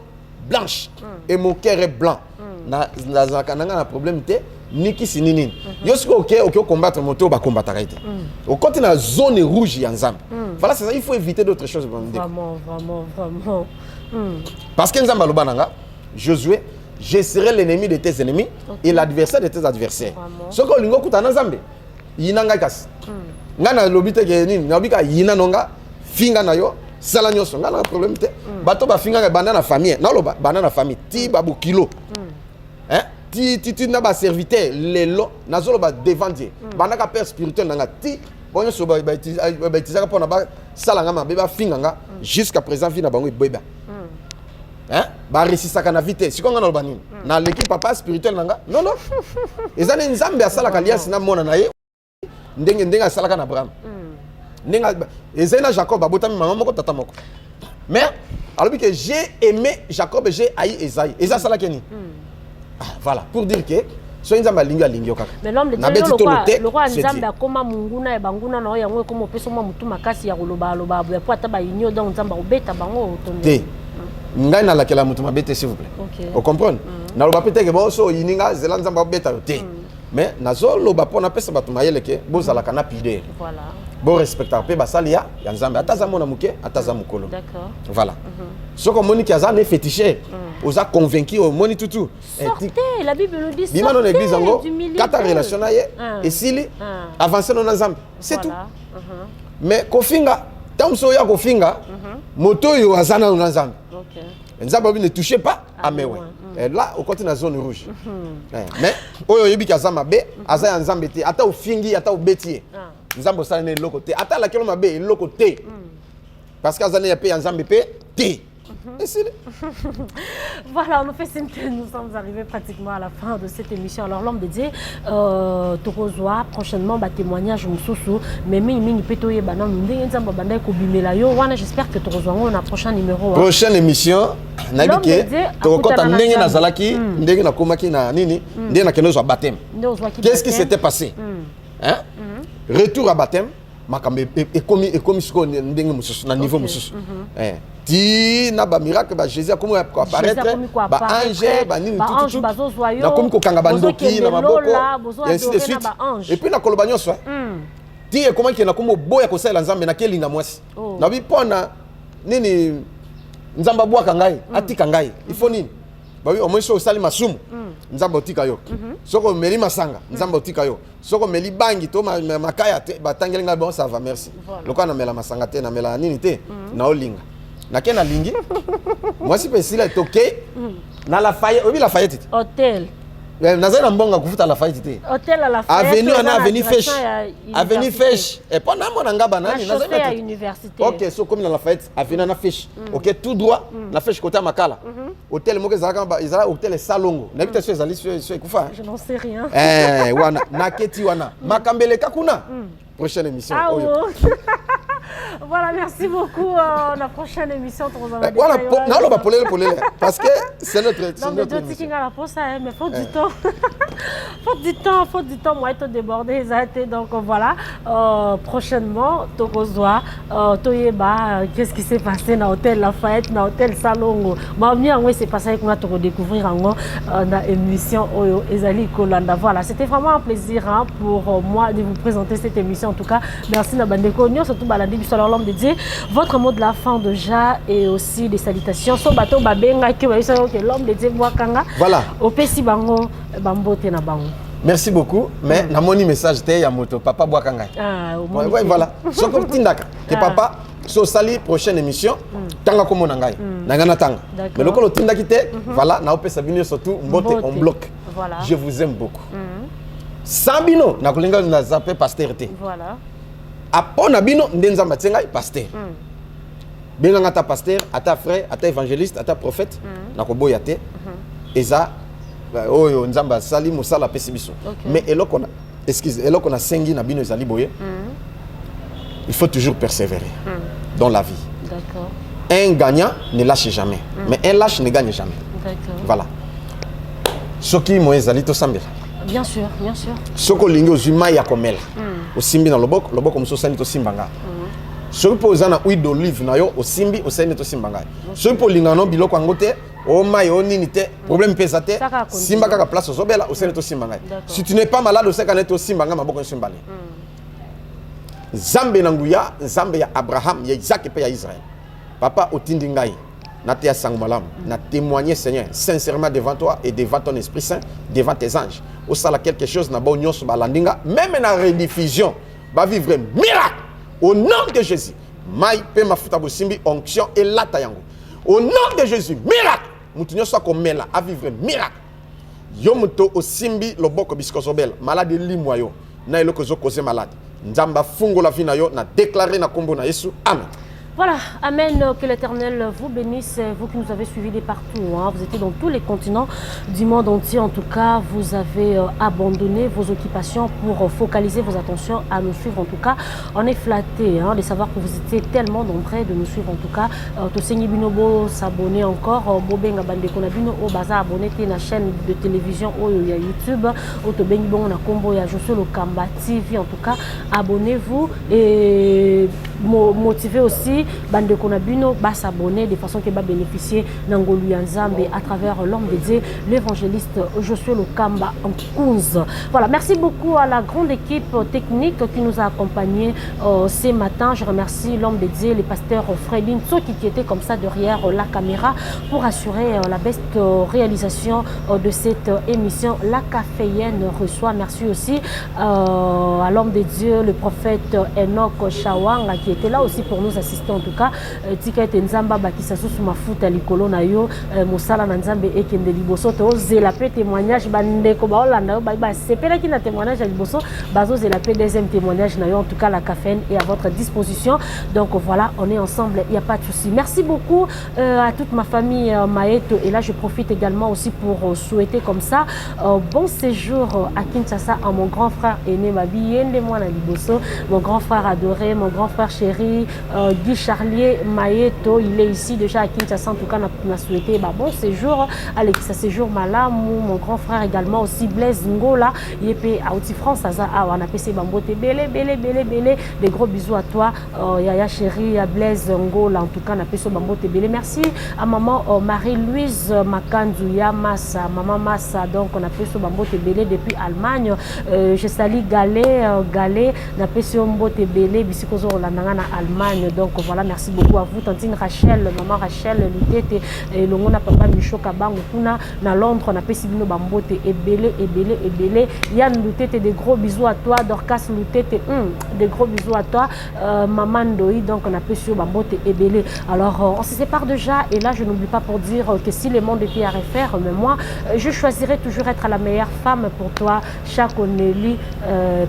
blanches et mon cœur est blanc na zakananga na problème te niki sinini yosko OK combattre moto ba combattre arrêter au côté na zone rouge ya nzambe voilà c'est ça il faut éviter d'autres choses vraiment parce que nzambe lobananga Josué je serai l'ennemi de tes ennemis et l'adversaire de tes adversaires soko lingo kutana nzambe yinanga kasi ngana lobite ke nini nabika yina nonga finga na yo sala nyoso ngana problème te bato ba finga bana na famille na loba bana na famille ti babu kilo hein ti na ba serviteur lelo nazolo ba devant Dieu bana ka père spirituel nanga ti bonyo so ba tizaka pona ba sala ngama be ba finga nga jusqu'à présent vi na bango beba hein ba resisaka na vite sikonga na loba nini na l'équipe papa spirituel nanga non ezane nzambe asala kaliasi na mona na ye ndenge asalaka na Abraham ndenge ezena Jacob abotami maman moko tata moko mais alors que j'ai aimé Jacob et j'ai haï Esaïe Eza sala keni voilà pour dire que so nzamba lingi okaka mais l'homme de Dieu le roi nzamba akoma munguna e banguna na yango ekoma peso mwa mutu makasi ya koloba ya po ata ba inyo donc nzamba obeta bango otondo ngai na lakela mutu mabete s'il vous plaît vous comprenez na loba pete ke bo so yininga zela nzamba obeta te mais nazo loba pona pesa batu mayele ke bozala kana pidere voilà bon respecter pe basalia ya nzambe ataza mona muke ataza mukolo d'accord voilà ce que moni ki azane féticheur oza convaincu au moni tutu sortez la Bible nous dit bima non église ngo kata relation na ye et sili avancer non nzambe c'est tout mais kofinga tamso ya kofinga moto yo azana na nzambe OK nzambe ne touchez pas à mewe et là au côté na zone rouge mais oyo yebiki azama be azaya nzambe te ata ofingi ata obeti nzambe sala ne loko te ata la kelo mabe loko te parce que azana ya pe nzambe pe te voilà, on fait signe que nous sommes arrivés pratiquement à la fin de cette émission. Alors l'homme de Dieu, Torozoa, prochainement, témoignage Moussousou, mais mini petoye banan, j'espère que Torozoa on a un prochain numéro. Prochaine émission, Nabike, Torokota Ndenge Nazalaki, Ndenge Nakomaki na Nini, Ndenge Nakenozo baptême. Qu'est-ce qui s'était passé? Hein? Retour à baptême, makambe et commis ce qu'on ndenge mususu na niveau mususu. Ti na ba miracle ba Jésus comme apparaître ba ange ba nini tout na comme ko kanga bandoki na maboko et ainsi de suite et puis na koloba nyonso ti e comment ki na comme boya ko sala nzambe na kelinga mwasi na bi pona nini nzamba bwaka ngai atika ngai il faut nini ba oui au moins so sali masumu nzamba otika yo soko meli masanga nzamba otika yo soko meli bangi to makaya ba tangelinga bon ça va merci lokwa na mela masanga te na mela nini te na olinga na na lingi moi si pesila toke na la Fayette obi la Fayette hôtel nazana mbonga kufuta la Fayette hôtel à la Fayette avenue ana avenue Fesh avenue Fesh et pas na mona ngaba nani nazana à université OK so comme na la Fayette avenue ana Fesh OK tout droit na Fesh côté makala hôtel moke zaka ba izala hôtel Salongo na bita ezali so ekufa je n'en sais rien wana na keti wana makambele kakuna prochaine émission Voilà, merci beaucoup. La prochaine émission, voilà, parce que c'est notre émission. Mais faut du temps. Faut du temps, moi, être débordé. Donc voilà, prochainement, Tokozwa, Toyeba, qu'est-ce qui s'est passé dans l'hôtel Lafayette, dans l'hôtel Salongo. Moi, c'est passé qu'on a tout redécouvrir dans l'émission Oyo Ezali Kolanda. Voilà, c'était vraiment un plaisir pour moi de vous présenter cette émission. En tout cas, merci Nabandeko, surtout Baladi sur l'homme de Dieu. Votre mot de la fin déjà et aussi des salutations. So bateau babenga qui va l'homme de Dieu Wakanga. Voilà. Au Pessi Bango, Bambote na Bango. Merci beaucoup, mais na moni message te ya moto papa Bwakanga. Ouais, voilà. So comme tindaka que papa so sali prochaine émission tanga komo nangai. Nangana tanga. Mais le kolo tindaki te, voilà, na opesa bino surtout mbote on bloque. Voilà. Je vous aime beaucoup. Sambino na kolinga na zappe pasteur. Voilà. Apona bino ndenzamba tsengai pasteur. Benga ngata pasteur, ata frère, ata évangéliste, ata prophète na koboya te. Eza oyo nzamba sali musala pesi biso. Mais eloko na eloko na sengi na bino ezali boye. Il faut toujours persévérer dans la vie. D'accord. Un gagnant ne lâche jamais, mais un lâche ne gagne jamais. D'accord. Voilà. Soki mo ezali to sambela. Bien sûr, bien sûr. Soko lingo zuma ya komela. Osimbi na loboko muso sani to simbanga. Soki po zana huile d'olive na yo osimbi osani to simbanga. Soki po lingano biloko angote o mai o nini te problème pesa te simba kaka place ozobela osani to simbanga. Si tu n'es pas malade osaka neto simbanga maboko simbale. Zambe na nguya, Zambe ya Abraham, ya Isaac et ya Israël. Papa otindi ngai na te sang malam, na témoigner Seigneur sincèrement devant toi et devant ton Esprit Saint, devant tes anges. Au sala quelque chose na bon nyos balandinga, même na rediffusion, va vivre miracle au nom de Jésus. Mai pe mafuta bosimbi onction et lata yango. Au nom de Jésus, miracle. Mutu nyos komela a vivre miracle. Yo muto osimbi loboko biskosobel, malade limwayo, na eloko zo causer malade. Nzamba fungo la vie na yo na déclaré na kombo na Yesu. Amen. Voilà, amen, que l'Éternel vous bénisse, vous qui nous avez suivis de partout, vous étiez dans tous les continents du monde entier, en tout cas, vous avez abandonné vos occupations pour focaliser vos attentions à nous suivre, en tout cas, on est flatté de savoir que vous étiez tellement nombreux de nous suivre, en tout cas, Tosengi Binobo s'abonner encore, Bobenga Bandeko Nabino, Baza abonné à la chaîne de télévision, il y a YouTube, Otobengi Bon, on a Combo, il y a Josué Lokamba TV, en tout cas, abonnez-vous et motivez aussi Bandeko Nabino va s'abonner de façon qu'il va bénéficier d'Angolu Yanzambe à travers l'homme de Dieu, l'évangéliste Josué Lokamba en Kunz. Voilà, merci beaucoup à la grande équipe technique qui nous a accompagnés ce matin. Je remercie l'homme de Dieu, le pasteur Fredin Tsoki qui était comme ça derrière la caméra pour assurer la best réalisation de cette émission. La caféienne reçoit. Merci aussi à l'homme de Dieu, le prophète Enoch Shawanga qui était là aussi pour nous assister. En tout cas, tika ete nzamba bakisa susu mafuta likolo na yo mosala na nzambe ekende liboso to zela pe témoignage bandeko ba olanda yo ba sepela ki na témoignage à liboso bazo zela pe deuxième témoignage na yo. En tout cas, la caféine est à votre disposition. Donc voilà, on est ensemble, il n'y a pas de souci. Merci beaucoup à toute ma famille Maeto. Et là, je profite également aussi pour souhaiter comme ça bon séjour à Kinshasa à mon grand frère aîné Mabiende moi na liboso, mon grand frère adoré, mon grand frère chéri Guy Charlier Maeto. Il est ici déjà à Kinshasa. En tout cas, on a souhaité bon séjour Alex, séjour Malamou, mon grand frère également aussi Blaise Ngola, il est à Outi France, on a passé Bambote Bélé, des gros bisous à toi Yaya chéri, à Blaise Ngola. En tout cas, on a passé Bambote Bélé. Merci à maman Marie-Louise Makandouya Massa, maman Massa. Donc, on a passé Bambote Bélé depuis Allemagne. Je salue Galé, on a passé Bambote Bélé, Bisikozo Landanga na Allemagne. Donc voilà, merci beaucoup à vous, tantine Rachel, maman Rachel, Lutete, et le monde papa Micho Kabang, Kuna, na Londres, on a passé Bino Bambote et Belé. Yann Lutete, des gros bisous à toi. Dorcas Lutete, des gros bisous à toi. Maman Doi, donc on a passé Bambote et Belé. Alors on se sépare déjà, et là je n'oublie pas pour dire que si le monde était à refaire, mais moi je choisirais toujours être la meilleure femme pour toi. Chakoneli,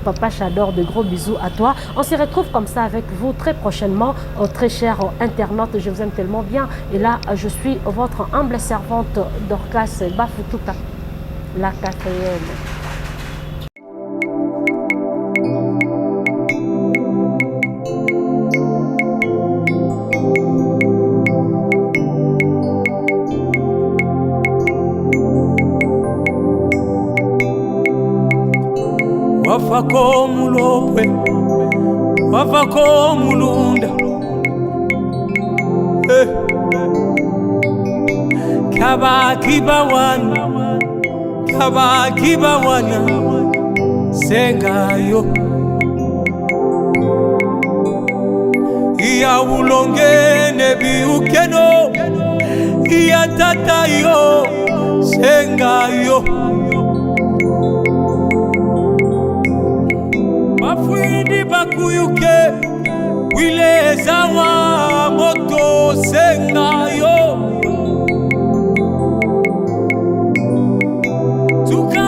papa j'adore, de gros bisous à toi. On se retrouve comme ça avec vous très prochainement, très chers internautes, je vous aime tellement bien. Et là, je suis votre humble servante Dorcas Bafutuka, la caféienne. wafako mulopwe wafako mulunda kabakibawana sengayo iya ulongene biukeno iya tatayo sengayo bafwindi bakuyuke wileza wa moto sengayo tuka